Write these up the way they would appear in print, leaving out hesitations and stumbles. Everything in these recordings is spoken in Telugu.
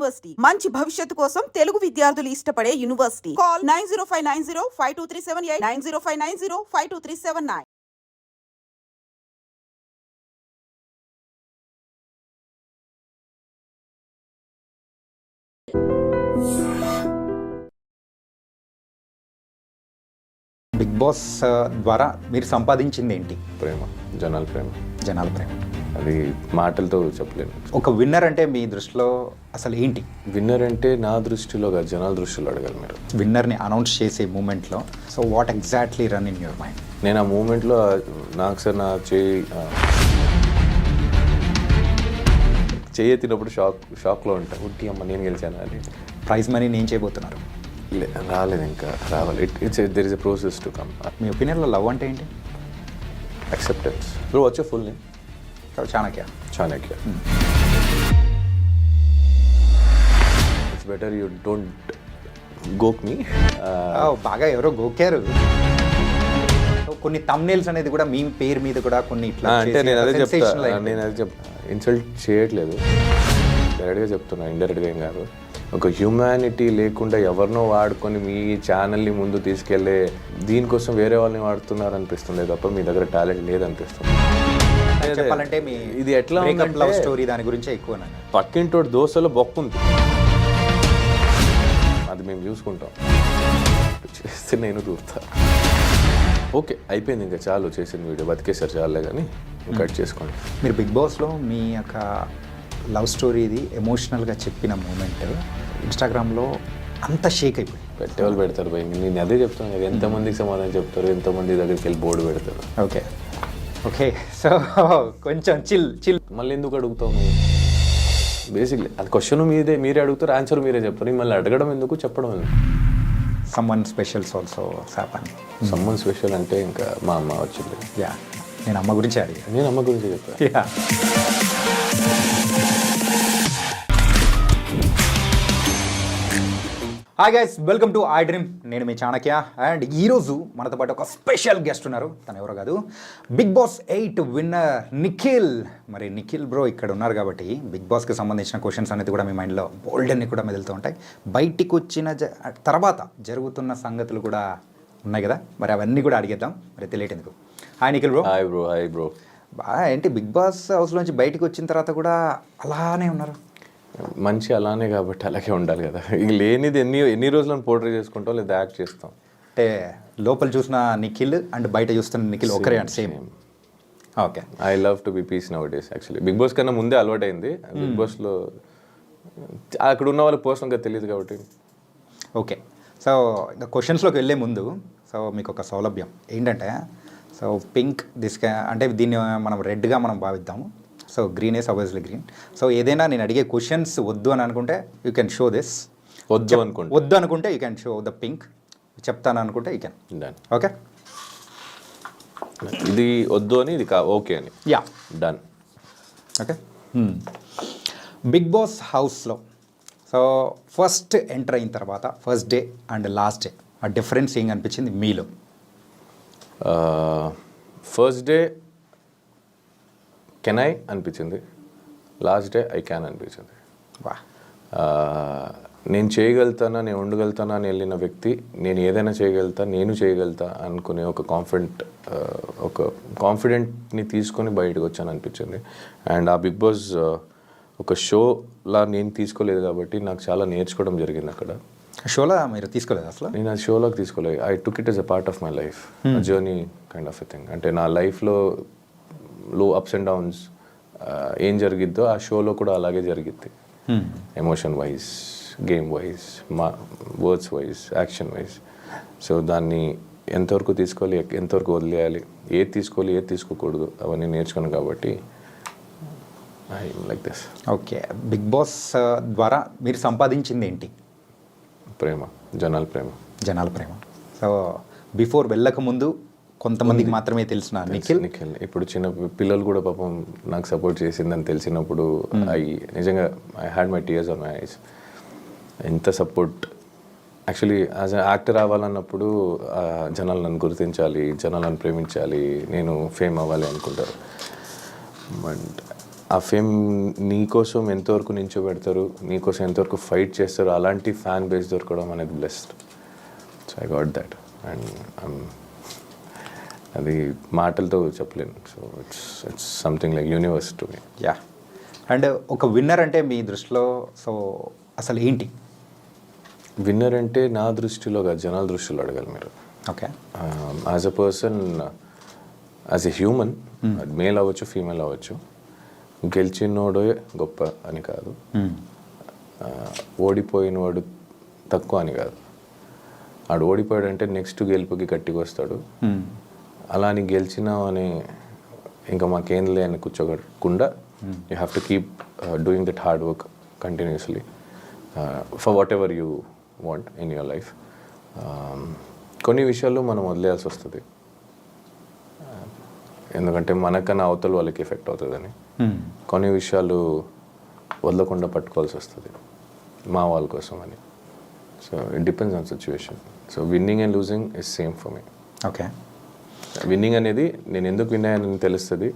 యూనివర్సిటీ మంచి భవిష్యత్తు కోసం తెలుగు విద్యార్థులు ఇష్టపడే యూనివర్సిటీ. కాల్ 9059052378 9059052379. బిగ్ బాస్ ద్వారా మీరు సంపాదించింది ఏంటి? ప్రేమ, జనాల ప్రేమ. జనాల ప్రేమ అది మాటలతో చెప్పలేను. ఒక విన్నర్ అంటే మీ దృష్టిలో అసలు ఏంటి? విన్నర్ అంటే నా దృష్టిలో కాదు, జనాల దృష్టిలో అడగాలి మీరు. విన్నర్ని అనౌన్స్ చేసే మూమెంట్లో so what exactly run in your mind? నేను ఆ మూమెంట్లో నాకు సార్ నా చేయెత్తినప్పుడు షాక్లో ఉంటా. ఉట్టి అమ్మ నేను గెలిచాను అని. ప్రైజ్ మనీ నేను చేయబోతున్నారు? రాలేదు, ఇంకా రావాలి. There is a process to come. మీ ఒపీనియన్లో లవ్ అంటే ఏంటి? Acceptance. Bro what's your full name? Chanakya. Chanakya. It's better you don't గోక్ మీ. బాగా ఎవరో గోకారు. కొన్ని తమ్నేల్స్ అనేది కూడా మీ పేరు మీద కూడా కొన్ని ఇట్లా అంటే నేను అదే చెప్తా. ఇన్సల్ట్ చేయట్లేదు, డైరెక్ట్గా చెప్తున్నా, ఇండైరెక్ట్గా ఏం కాదు. ఒక హ్యూమానిటీ లేకుండా ఎవరినో వాడుకొని మీ ఛానల్ని ముందు తీసుకెళ్లే దీనికోసం వేరే వాళ్ళని వాడుతున్నారు అనిపిస్తుంది తప్ప మీ దగ్గర టాలెంట్ లేదనిపిస్తుంది. చెప్పాలంటే మీ ఇది ఎట్లా లవ్ స్టోరీ దాని గురించే ఎక్కువ. పక్కింటోటి దోశలో బొక్కు ఉంది, అది మేము చూసుకుంటాం, చేస్తే నేను దూరుతా. ఓకే అయిపోయింది, ఇంకా చాలు చేసిన వీడియో, బతికేసారు చాలే కానీ కట్ చేసుకోండి. మీరు బిగ్ బాస్లో మీ యొక్క లవ్ స్టోరీది ఎమోషనల్గా చెప్పిన మూమెంట్ ఇన్స్టాగ్రామ్లో అంత షేక్ అయిపోయింది. పెట్టేవాళ్ళు పెడతారు భయ్, నేను అదే చెప్తాను కదా, ఎంతమందికి సమాధానం చెప్తారు, ఎంతమంది దగ్గరికి వెళ్ళి బోర్డు పెడతారు. ఓకే ఓకే సో కొంచెం చిల్ మళ్ళీ ఎందుకు అడుగుతాము? బేసిక్లీ అది క్వశ్చన్ మీరే అడుగుతారు, ఆన్సర్ మీరే చెప్తారు. మళ్ళీ అడగడం ఎందుకు, చెప్పడం ఎందుకు? Someone specials also happen. Someone special అంటే ఇంకా మా అమ్మ వచ్చింది. యా, నేను అమ్మ గురించి అడిగాను. నేను అమ్మ గురించి చెప్పాను. Yeah. Hi guys, welcome to I dream. నేను మీ చాణక్య. అండ్ ఈరోజు మనతో పాటు ఒక స్పెషల్ గెస్ట్ ఉన్నారు. తను ఎవరో కాదు, బిగ్ బాస్ 8 విన్నర్ నిఖిల్. మరి నిఖిల్ బ్రో ఇక్కడ ఉన్నారు కాబట్టి బిగ్ బాస్కి సంబంధించిన క్వశ్చన్స్ అనేది కూడా మీ మైండ్లో బోల్డ్ అన్ని కూడా మెదులుతూ ఉంటాయి. బయటికి వచ్చిన తర్వాత జరుగుతున్న సంగతులు కూడా ఉన్నాయి కదా, మరి అవన్నీ కూడా అడిగేద్దాం. మరి తెలియట్ ఎందుకు. Hi Nikhil bro. Hi bro. Hi bro. ఏంటి బిగ్ బాస్ హౌస్లోంచి బయటికి వచ్చిన తర్వాత కూడా అలానే ఉన్నారు? మంచి అలానే కాబట్టి అలాగే ఉండాలి కదా. ఇక లేనిది ఎన్ని రోజులను పోర్ట్రే చేసుకుంటాం లేదా యాక్ట్ చేస్తాం. అంటే లోపల చూసిన నిఖిల్ అండ్ బయట చూస్తున్న నిఖిల్ ఒకరే and same. Okay. I love to be peace nowadays. Actually Bigg Boss కన్నా ముందే అలవాటైంది. బిగ్ బాస్లో అక్కడ ఉన్న వాళ్ళకి పర్సనల్గా తెలియదు కాబట్టి. ఓకే, సో ఇంకా క్వశ్చన్స్లోకి వెళ్ళే ముందు సో మీకు ఒక సౌలభ్యం ఏంటంటే, సో పింక్ అంటే దీన్ని మనం రెడ్గా మనం భావిద్దాము. So green is obviously green. So ఏదైనా నేను అడిగే క్వశ్చన్స్ వద్దు అని అనుకుంటే యూ కెన్ షో దిస్. వద్దు అనుకుంటే you can show the pink. చెప్తాను అనుకుంటే యూ కెన్. డన్. ఓకే, ఇది వద్దు అని, ఇది ఓకే అని. Yeah, done. Okay. Bigg Boss హౌస్లో సో ఫస్ట్ ఎంటర్ అయిన తర్వాత first day and last day ఆ డిఫరెన్స్ ఏం అనిపించింది మీలో? ఫస్ట్ డే కెన్ ఐ అనిపించింది, లాస్ట్ డే ఐ క్యాన్ అనిపించింది. వా, నేను చేయగలుగుతానా, నేను ఉండగలుగుతానా అని వెళ్ళిన వ్యక్తి నేను ఏదైనా నేను చేయగలుగుతా అనుకునే ఒక కాన్ఫిడెంట్ని తీసుకొని బయటకు వచ్చాను అనిపించింది. అండ్ ఆ బిగ్ బాస్ ఒక షోలా నేను తీసుకోలేదు కాబట్టి నాకు చాలా నేర్చుకోవడం జరిగింది అక్కడ. షోలో మీరు తీసుకోలేదు అసలు? నేను ఆ షోలోకి తీసుకోలేదు. I took it as a part of my life, journey kind of a thing. అంటే నా లైఫ్లో లో అప్స్ అండ్ డౌన్స్ ఏం జరిగిద్దో ఆ షోలో కూడా అలాగే జరిగిద్ది. ఎమోషన్ వైజ్, గేమ్ వైజ్, మా words wise, action wise. So దాన్ని ఎంతవరకు తీసుకోవాలి, ఎంతవరకు వదిలేయాలి, ఏది తీసుకోవాలి, ఏది తీసుకోకూడదు, అవన్నీ నేర్చుకున్నాను కాబట్టి I like this. Okay, Bigg Boss ద్వారా మీరు సంపాదించింది ఏంటి? ప్రేమ, జనాల ప్రేమ. జనాల ప్రేమ. సో బిఫోర్ వెళ్ళకముందు కొంతమందికి మాత్రమే తెలిసిన నిఖిల్. ఇప్పుడు చిన్న పిల్లలు కూడా పాపం నాకు సపోర్ట్ చేసిందని తెలిసినప్పుడు నిజంగా I had my tears on my eyes. ఎంత support. Actually as a actor అవ్వాలన్నప్పుడు జనాలు నన్ను గుర్తించాలి, జనాలు నన్ను ప్రేమించాలి, నేను ఫేమ్ అవ్వాలి అనుకుంటారు. బట్ ఆ ఫేమ్ నీకోసం ఎంతవరకు నించోబెడతారు, నీకోసం ఎంతవరకు ఫైట్ చేస్తారు, అలాంటి ఫ్యాన్ బేస్ దొరకడం అనేది blessed. So I got that and అది మాటలతో చెప్పలేను. So it's something like universe to me. Yeah. And ఒక విన్నర్ అంటే మీ దృష్టిలో సో అసలు ఏంటి? విన్నర్ అంటే నా దృష్టిలో కాదు, జనాల దృష్టిలో అడగాలి మీరు. Okay. As a person, as a human, male అవ్వచ్చు ఫీమేల్ అవ్వచ్చు, గెలిచినోడే గొప్ప అని కాదు, ఓడిపోయినవాడు తక్కువ అని కాదు. ఆడు ఓడిపోయాడంటే నెక్స్ట్ గెలుపుకి గట్టిగా వస్తాడు. అలా అని గెలిచినావు అని ఇంకా మాకేం లే అని కూర్చోకుండా you have to keep doing that hard work continuously for whatever you want in your life. కొన్ని విషయాల్లో మనం వదిలేయాల్సి వస్తుంది, ఎందుకంటే మనకన్నా అవతల వాళ్ళకి ఎఫెక్ట్ అవుతుందని. కొన్ని విషయాలు వదలకుండా పట్టుకోవాల్సి వస్తుంది మా వాళ్ళ కోసం అని. So it depends on situation. So winning and losing is same for me. Okay. Winnowing అనేది నేను ఎందుకు విన్ అయ్యానని తెలుస్తుంది,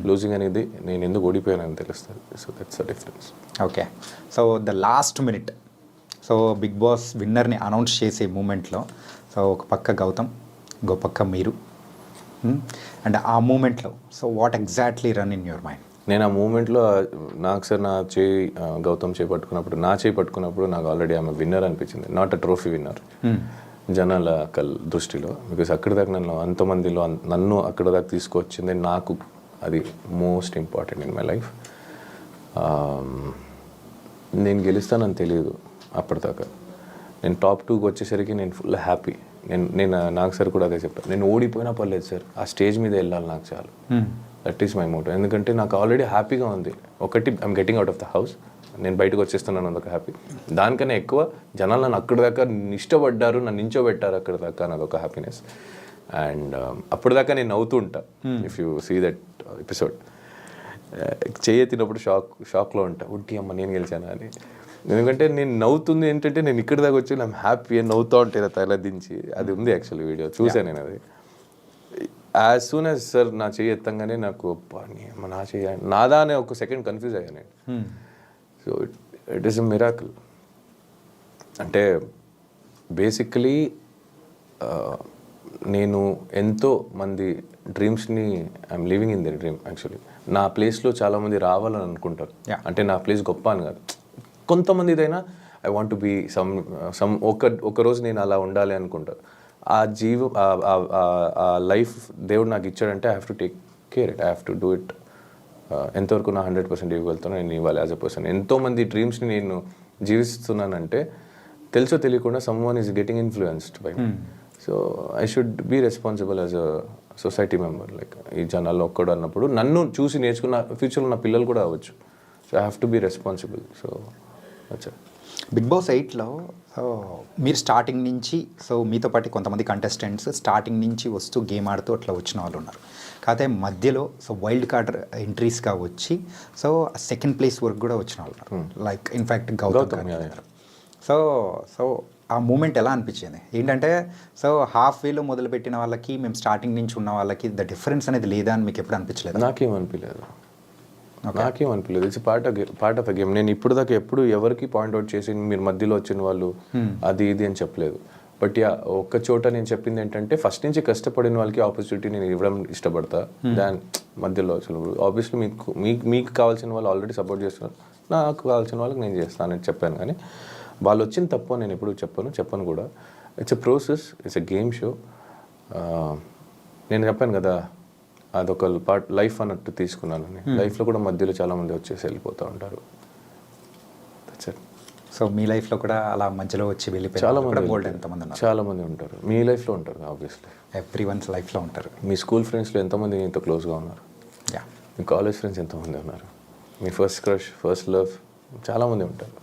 లూజింగ్ అనేది నేను ఎందుకు ఓడిపోయానని తెలుస్తుంది. So that's the difference. Okay. So the last minute, so Bigg Boss విన్నర్ని అనౌన్స్ చేసే మూమెంట్లో సో ఒక పక్క గౌతమ్, ఇంకో పక్క మీరు, అండ్ ఆ మూమెంట్లో so what exactly run in your mind? నేను ఆ మూమెంట్లో నాకు సార్ నా చేయి గౌతమ్ చేయి పట్టుకున్నప్పుడు, నా చేయి పట్టుకున్నప్పుడు నాకు ఆల్రెడీ ఆమె విన్నర్ అనిపించింది, నాట్ అ ట్రోఫీ విన్నర్ జనాల దృష్టిలో. బికాస్ అక్కడి దాకా అంతమందిలో నన్ను అక్కడ దాకా తీసుకొచ్చింది, నాకు అది most important in my life. నేను గెలుస్తానని తెలియదు అప్పటిదాకా. నేను టాప్ 2కి వచ్చేసరికి నేను ఫుల్ హ్యాపీ. నేను నాకు సార్ కూడా అదే చెప్పాను, నేను ఓడిపోయినా పర్లేదు సార్, ఆ స్టేజ్ మీద వెళ్ళాలి నాకు చాలు. That is my Moto. ఎందుకంటే నాకు ఆల్రెడీ హ్యాపీగా ఉంది. ఒకటి, I'm getting out of the house, నేను బయటకు వచ్చేస్తున్నాను, అదొక హ్యాపీ. దానికన్నా ఎక్కువ జనాలు నన్ను అక్కడి దాకా ఇష్టపడ్డారు, నన్ను నించోబెట్టారు అక్కడ దాకా, అదొక హ్యాపీనెస్. అండ్ అప్పటిదాకా నేను నవ్వుతూ ఉంటా. If you see that episode, చేయెత్తినప్పుడు షాక్లో ఉంటా, ఉట్టి అమ్మ నేను గెలిచాను అని. ఎందుకంటే నేను నవ్వుతుంది ఏంటంటే నేను ఇక్కడి దాకా వచ్చి నేను హ్యాపీ అని నవ్వుతూ ఉంటే తల దించి, అది ఉంది యాక్చువల్లీ వీడియో చూసాను నేను. అది యాజ్ సూన్ యాజ్ సార్ నా చెయ్యి ఎత్తంగానే నాకు నా చెయ్యి నాదా అనే ఒక సెకండ్ కన్ఫ్యూజ్ అయ్యాను నేను. So it is a miracle. అంటే బేసికలీ నేను ఎంతో మంది డ్రీమ్స్ని I'm living in the dream. Actually నా ప్లేస్లో చాలామంది రావాలని అనుకుంటారు. అంటే నా ప్లేస్ గొప్ప అని కాదు, కొంతమందిదైనా ఐ వాంట్ టు బీ ఒక రోజు నేను అలా ఉండాలి అనుకుంటారు. ఆ ఆ లైఫ్ దేవుడు నాకు ఇచ్చాడంటే I have to take care it, I have to do it. ఎంతవరకు నా 100% ఇవ్వగలుగుతానో నేను ఇవ్వాలి యాజ్ అ పర్సన్. ఎంతోమంది డ్రీమ్స్ని నేను జీవిస్తున్నానంటే తెలుసో తెలియకుండా someone is getting influenced by me. So I should be responsible as a society member. Like ఈ జనాల్లో ఒక్కడు అన్నప్పుడు నన్ను చూసి నేర్చుకున్న ఫ్యూచర్లో నా పిల్లలు కూడా అవ్వచ్చు. So I have to be responsible. So అచ్చా. బిగ్ బాస్ 8లో సో మీరు స్టార్టింగ్ నుంచి, సో మీతో పాటు కొంతమంది కంటెస్టెంట్స్ స్టార్టింగ్ నుంచి వస్తూ గేమ్ ఆడుతూ అట్లా వచ్చిన వాళ్ళు ఉన్నారు. కాకపోతే మధ్యలో సో వైల్డ్ కార్డ్ ఎంట్రీస్గా వచ్చి సో సెకండ్ ప్లేస్ వరకు కూడా వచ్చిన వాళ్ళు ఉన్నారు. లైక్ ఇన్ఫ్యాక్ట్ గౌతమ్ గారు. సో సో ఆ మూమెంట్ ఎలా అనిపించింది? ఏంటంటే సో హాఫ్ వేలో మొదలుపెట్టిన వాళ్ళకి మేము స్టార్టింగ్ నుంచి ఉన్న వాళ్ళకి ద డిఫరెన్స్ అనేది లేదా అని మీకు ఎప్పుడు అనిపించలేదు? నాకేమనిపించలేదు. It's part of a game. నేను ఇప్పుడు దాకా ఎప్పుడు ఎవరికి పాయింట్అవుట్ చేసి మీరు మధ్యలో వచ్చిన వాళ్ళు అది ఇది అని చెప్పలేదు. బట్ ఒక్క చోట నేను చెప్పింది ఏంటంటే ఫస్ట్ నుంచి కష్టపడిన వాళ్ళకి ఆపర్చునిటీ నేను ఇవ్వడం ఇష్టపడతా. దాని మధ్యలో ఆబ్వియస్లీ మీకు కావాల్సిన వాళ్ళు ఆల్రెడీ సపోర్ట్ చేస్తున్నారు, నాకు కావాల్సిన వాళ్ళకి నేను చేస్తానని చెప్పాను. కానీ వాళ్ళు వచ్చిన తప్పు నేను ఎప్పుడు చెప్పను కూడా. It's a process, it's a game show. నేను చెప్పాను కదా అదొక పార్ట్ లైఫ్ అన్నట్టు తీసుకున్నాను. లైఫ్లో కూడా మధ్యలో చాలామంది వచ్చేసి వెళ్ళిపోతూ ఉంటారు. సో మీ లైఫ్లో కూడా అలా మధ్యలో వచ్చి వెళ్ళిపోయి చాలామంది ఉంటారు. మీ లైఫ్లో ఉంటారు ఆబ్వియస్లీ, ఎవ్రీ వన్స్ లైఫ్లో ఉంటారు. మీ స్కూల్ ఫ్రెండ్స్లో ఎంతమంది ఇంత క్లోజ్గా ఉన్నారు? మీ కాలేజ్ ఫ్రెండ్స్ ఎంతమంది ఉన్నారు? మీ ఫస్ట్ క్రష్, ఫస్ట్ లవ్ చాలామంది ఉంటారు.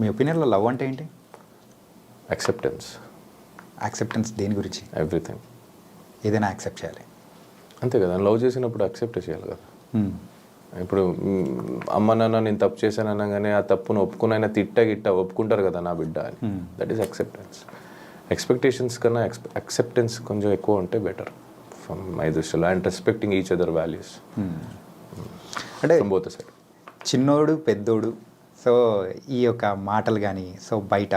మీ ఒపీనియన్లో లవ్ అంటే ఏంటి? యాక్సెప్టెన్స్ దేని గురించి? ఎవ్రీథింగ్. ఏదైనా యాక్సెప్ట్ చేయాలి అంతే కదా. లవ్ చేసినప్పుడు యాక్సెప్ట్ చేయాలి కదా. ఇప్పుడు అమ్మ నాన్న నేను తప్పు చేశాను అనగానే ఆ తప్పును ఒప్పుకునైనా గిట్ట ఒప్పుకుంటారు కదా నా బిడ్డ అని. That is acceptance. ఎక్స్పెక్టేషన్స్ కన్నా యాక్సెప్టెన్స్ కొంచెం ఎక్కువ ఉంటే బెటర్ ఫ్రమ్ మై దృష్టిలో. And respecting each other values. అంటే ఫ్రమ్ బోత్ సైడ్. చిన్నోడు పెద్దోడు, సో ఈ యొక్క మాటలు కానీ, సో బయట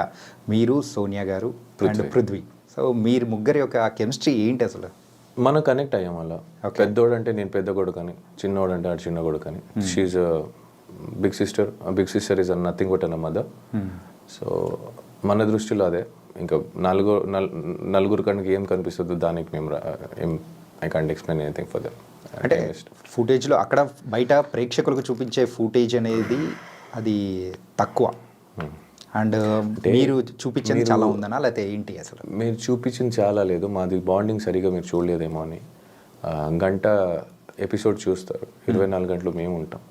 మీరు సోనియా గారు అండ్ పృథ్వీ, సో మీరు ముగ్గురి యొక్క కెమిస్ట్రీ ఏంటి అసలు? మనం కనెక్ట్ అయ్యాం అలా. పెద్దోడు అంటే నేను పెద్ద కొడుకు అని, చిన్నోడు అంటే ఆడు చిన్న కొడుకు అని. She big sister, big sister is nothing but an mother. So మన దృష్టిలో అదే. ఇంకా నలుగురు కనుక ఏం కనిపిస్తుందో దానికి మేము ఏం I can't explain anything for that. అంటే ఫుటేజ్లో అక్కడ బయట ప్రేక్షకులకు చూపించే ఫుటేజ్ అనేది అది తక్కువ, అండ్ మీరు చూపించేది చాలా ఉందనా లేకపోతే ఏంటి అసలు? మీరు చూపించింది చాలా లేదు, మాది బాండింగ్ సరిగా మీరు చూడలేదేమో అని. గంట ఎపిసోడ్ చూస్తారు, 24 గంటలు మేము ఉంటాం.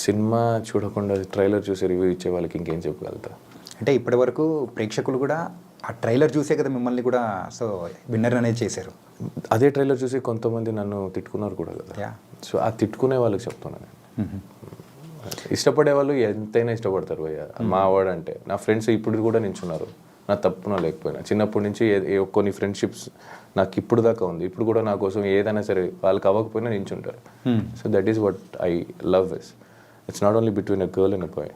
సినిమా చూడకుండా ట్రైలర్ చూసి రివ్యూ ఇచ్చే వాళ్ళకి ఇంకేం చెప్పగలుగుతా? అంటే ఇప్పటి వరకు ప్రేక్షకులు కూడా ఆ ట్రైలర్ చూసే కదా మిమ్మల్ని కూడా సో విన్నర్ అనేది చేశారు. అదే ట్రైలర్ చూసి కొంతమంది నన్ను తిట్టుకున్నారు కూడా కదా. సో ఆ తిట్టుకునే వాళ్ళకి చెప్తున్నాను నేను. ఇష్టపడే వాళ్ళు ఎంతైనా ఇష్టపడతారు భయ్య. మా వాడు అంటే నా ఫ్రెండ్స్ ఇప్పుడు కూడా నించున్నారు, నా తప్పున లేకపోయినా. చిన్నప్పటి నుంచి కొన్ని ఫ్రెండ్షిప్స్ నాకు ఇప్పుడు దాకా ఉంది. ఇప్పుడు కూడా నా కోసం ఏదైనా సరే వాళ్ళకి అవ్వకపోయినా నించుంటారు. So that is what I love is. It's not only between a girl and a boy,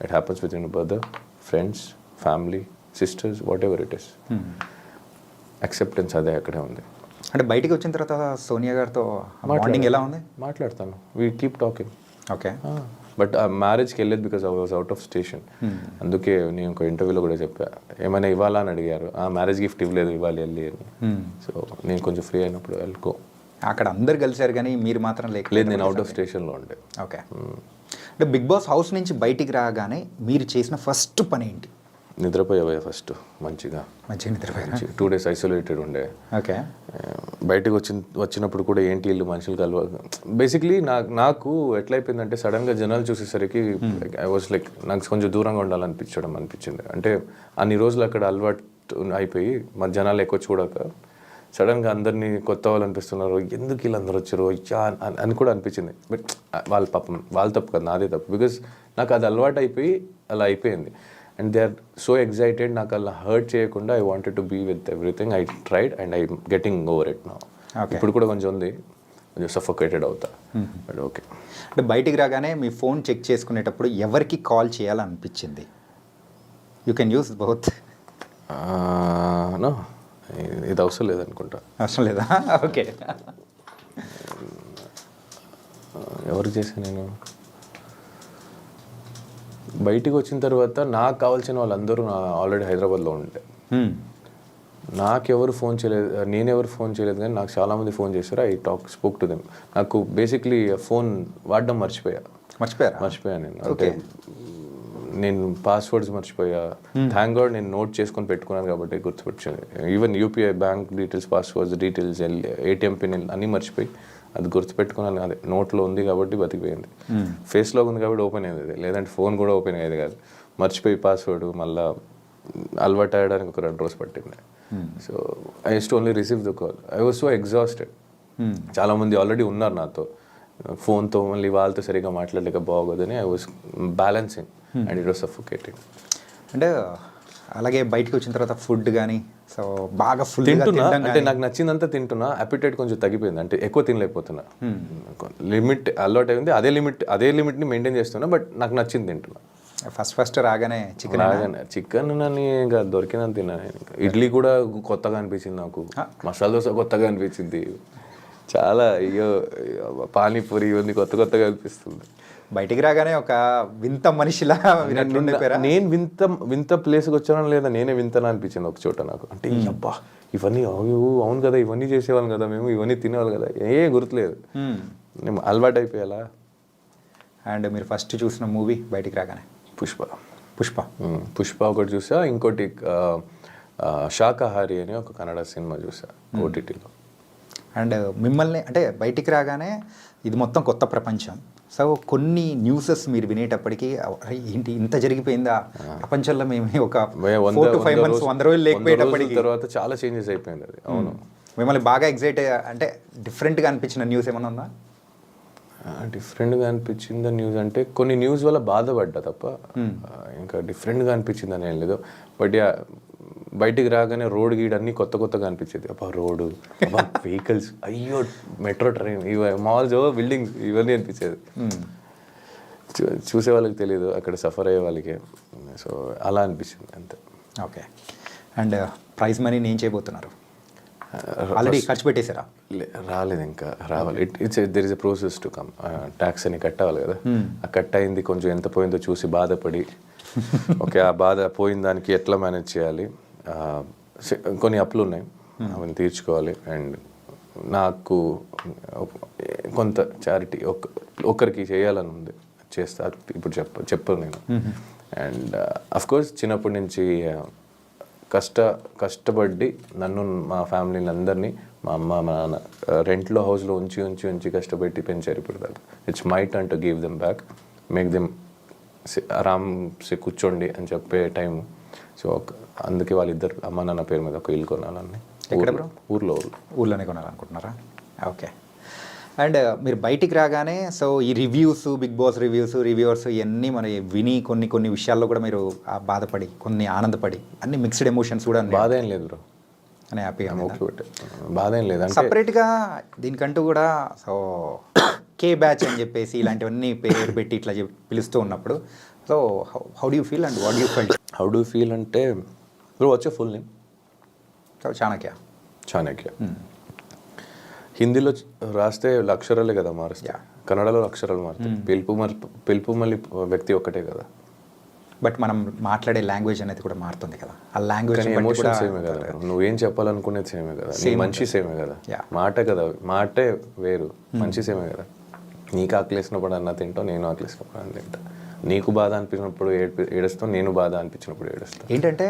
it happens between a brother, friends, family, sisters, whatever it is. Acceptance అదే అక్కడే ఉంది. అంటే బయటికి వచ్చిన తర్వాత సోనియా గారితో బాండింగ్ ఎలా ఉంది? మాట్లాడతాను, we keep talking. Okay. But ఆ మ్యారేజ్కి వెళ్ళేది because I was out of station. అందుకే నేను ఒక ఇంటర్వ్యూలో కూడా చెప్పా, ఏమైనా ఇవ్వాలా అని అడిగారు. ఆ మ్యారేజ్ గిఫ్ట్ ఇవ్వలేదు, ఇవ్వాలి వెళ్ళి అని. సో నేను కొంచెం ఫ్రీ అయినప్పుడు వెళ్ళుకో. అక్కడ అందరు కలిసారు కానీ మీరు మాత్రం లేదు, నేను అవుట్ ఆఫ్ స్టేషన్లో ఉండే. ఓకే. అంటే బిగ్ బాస్ హౌస్ నుంచి బయటికి రాగానే మీరు చేసిన ఫస్ట్ పని ఏంటి? నిద్రపోయావా ఫస్ట్ మంచిగా నిద్రపోయా. 2 days ఐసోలేటెడ్ ఉండే. ఓకే. బయటకు వచ్చినప్పుడు కూడా ఏంటి ఇల్లు మనుషులు కలవ. బేసిక్లీ నాకు ఎట్లయిపోయిందంటే సడన్గా జనాలు చూసేసరికి ఐ వాజ్ లైక్ నాకు కొంచెం దూరంగా అనిపించింది. అంటే అన్ని రోజులు అక్కడ అలవాటు అయిపోయి మరి జనాలు ఎక్కువ చూడక సడన్గా అందరినీ కొత్త వాళ్ళు అనిపిస్తున్నారు, ఎందుకు వీళ్ళందరూ వచ్చారు అని కూడా అనిపించింది. బట్ వాళ్ళ పాపం వాళ్ళ తప్పు కదా, నాదే తప్పు. బికాజ్ నాకు అది అలవాటు అయిపోయి అలా అయిపోయింది. And they are so excited. నాకు అలా హర్ట్ చేయకుండా I wanted to be with everything. I tried and I getting over it now. ఇప్పుడు కూడా కొంచెం ఉంది, కొంచెం సఫోకేటెడ్ అవుతా. But okay. అంటే బయటికి రాగానే మీ ఫోన్ చెక్ చేసుకునేటప్పుడు ఎవరికి కాల్ చేయాలనిపించింది? You can use both. No, ఇది అవసరం లేదనుకుంటా. అవసరం లేదా? ఓకే. ఎవరికి చేశాను నేను? బయటికి వచ్చిన తర్వాత నాకు కావాల్సిన వాళ్ళందరూ ఆల్రెడీ హైదరాబాద్లో ఉంటే నాకెవరు ఫోన్ చేయలేదు, నేనెవరు ఫోన్ చేయలేదు. కానీ నాకు చాలామంది ఫోన్ చేశారు. I spoke to them. నాకు బేసిక్లీ ఫోన్ వాడడం మర్చిపోయా నేను. అంటే నేను పాస్వర్డ్స్ మర్చిపోయా. థ్యాంక్ గాడ్ నేను నోట్ చేసుకొని పెట్టుకున్నాను కాబట్టి గుర్తుపెట్టింది. Even UPI bank details, passwords details, ATM pin అన్నీ మర్చిపోయి అది గుర్తుపెట్టుకున్నాను. అదే నోట్లో ఉంది కాబట్టి బతికిపోయింది. ఫేస్లో ఉంది కాబట్టి ఓపెన్ అయ్యేది, లేదంటే ఫోన్ కూడా ఓపెన్ అయ్యేది కాదు. మర్చిపోయి పాస్వర్డ్ మళ్ళీ అలవాటు అయ్యడానికి ఒక 2 రోజులు పట్టింది. So I use to only receive the call. I was so exhausted. చాలామంది ఆల్రెడీ ఉన్నారు నాతో, ఫోన్తో మళ్ళీ వాళ్ళతో సరిగ్గా మాట్లాడలేక బాగోదని I was balancing and it was suffocating. అంటే అలాగే బయటకు వచ్చిన తర్వాత ఫుడ్ కానీ సో బాగా ఫుల్ తింటున్నా, అంటే నాకు నచ్చిందంతా తింటున్నా. అపిటైట్ కొంచెం తగ్గిపోయింది, అంటే ఎక్కువ తినలేకపోతున్నా. లిమిట్ అలవాటు అయింది, అదే లిమిట్ని మెయింటైన్ చేస్తున్నా. బట్ నాకు నచ్చింది తింటున్నా. ఫస్ట్ రాగానే చికెన్ నన్ను ఇంకా దొరికినంత తిన్నాను. ఇడ్లీ కూడా కొత్తగా అనిపించింది నాకు, మసాలా దోశ కొత్తగా అనిపించింది, చాలా అయ్యో పానీపూరి ఇవన్నీ కొత్తగా అనిపిస్తుంది. బయటికి రాగానే ఒక వింత మనిషిలా నేను వింత ప్లేస్కి వచ్చానో లేదా నేనే వింతనా అనిపించింది ఒక చోట నాకు. అంటే అబ్బా ఇవన్నీ అవును కదా, ఇవన్నీ చేసేవాళ్ళం కదా మేము, ఇవన్నీ తినేవాళ్ళు కదా, గుర్తులేదు. నేను అలవాటు అయిపోయాలా. అండ్ మీరు ఫస్ట్ చూసిన మూవీ బయటికి రాగానే? పుష్ప ఒకటి చూసా. ఇంకోటి శాకాహారి అని ఒక కన్నడ సినిమా చూసా ఓటీటీలో. అండ్ మిమ్మల్ని అంటే బయటికి రాగానే ఇది మొత్తం కొత్త ప్రపంచం. సో కొన్ని న్యూసెస్ మీరు వినేటప్పటికీ ఏంటి ఇంత జరిగిపోయిందా ప్రపంచంలో, మేము ఒక 4 to 5 months 100 రోజులు లేకపోయేటప్పటికి తర్వాత చాలా చేంజెస్ అయిపోయింది అది. అవును. మిమ్మల్ని బాగా ఎగ్జైట్ అంటే డిఫరెంట్గా అనిపించిన న్యూస్ ఏమన్నా ఉందా? డిఫరెంట్గా అనిపించింది న్యూస్ అంటే కొన్ని న్యూస్ వల్ల బాధపడ్డా తప్ప ఇంకా డిఫరెంట్గా అనిపించింది అని ఏం లేదు. బట్ బయటికి రాగానే రోడ్ గీడ్ అన్నీ కొత్త కొత్తగా అనిపించేది. అబ్బా రోడ్డు, అబ్బా వెహికల్స్, అయ్యో మెట్రో ట్రైన్, ఇవి మాల్స్, బిల్డింగ్స్, ఇవన్నీ అనిపించేది. చూసే వాళ్ళకి తెలియదు, అక్కడ సఫర్ అయ్యే వాళ్ళకి. సో అలా అనిపించింది అంతే. ఓకే. అండ్ ప్రైజ్ మనీ ఏం చేయబోతున్నారు? ఆల్రెడీ ఖర్చు పెట్టేశారా? రాలేదు, ఇంకా రావాలి. There is a process to come. Tax అని కట్టాలి కదా, ఆ కట్ అయింది కొంచెం ఎంత పోయిందో చూసి బాధపడి, ఓకే ఆ బాధ పోయిన దానికి ఎట్లా మేనేజ్ చేయాలి, కొన్ని అప్పులు ఉన్నాయి అవన్నీ తీర్చుకోవాలి. అండ్ నాకు కొంత చారిటీ ఒక్కరికి చేయాలని ఉంది, చేస్తా. ఇప్పుడు చెప్పను నేను. అండ్ అఫ్కోర్స్ చిన్నప్పటి నుంచి కష్టపడి నన్ను, మా ఫ్యామిలీని అందరినీ, మా అమ్మ మా నాన్న రెంట్లో హౌస్లో ఉంచి కష్టపెట్టి పెంచారు. ఇప్పుడు దాకా it's my turn to give them back, make them ఆరామ్సే కూర్చోండి అని చెప్పే టైం. సో అందుకే వాళ్ళిద్దరు అమ్మ నాన్న పేరు మీద ఒక ఇల్లు కొనాలని. ఊర్లోనే కొనాలనుకుంటున్నారా? ఓకే. అండ్ మీరు బయటికి రాగానే సో ఈ రివ్యూస్, బిగ్ బాస్ రివ్యూవర్స్ ఇవన్నీ మన విని కొన్ని విషయాల్లో కూడా మీరు బాధపడి, కొన్ని ఆనందపడి, అన్ని మిక్స్డ్ ఎమోషన్స్ కూడా. బాధ ఏం లేదు బ్రో, అని హ్యాపీగా బాధ ఏం లేదు. సపరేట్గా దీనికంటూ కూడా సో కే బ్యాచ్ అని చెప్పేసి ఇలాంటివన్నీ పేరు పెట్టి ఇట్లా పిలుస్తూ ఉన్నప్పుడు so how do you feel and what do you feel? How do feel అంటే బ్రో వచ్చే ఫుల్ నేమ్ సో చాణక్య. హిందీలో రాస్తే అక్షరాలే కదా మారుస్తాయి, కన్నడలో అక్షరాలు మారుతాయి, పిలుపు మళ్ళీ వ్యక్తి ఒక్కటే కదా. బట్ మనం మాట్లాడే లాంగ్వేజ్ అనేది కూడా మారుతుంది కదా, ఆ లాంగ్వేజ్ ఎమోషన్ సేమే కదా, నువ్వేం చెప్పాలనుకునేది సేమే కదా, నీ మనిషి సేమే కదా, మాట కదా, మాటే వేరు, మనిషి సేమే కదా. నీకు ఆకలేసినప్పుడు అన్న తింటావు, నేను ఆకలేసినప్పుడు అన్న తింటా. నీకు బాధ అనిపించినప్పుడు ఏడుస్తావు, నేను బాధ అనిపించినప్పుడు ఏడుస్తాను. ఏంటంటే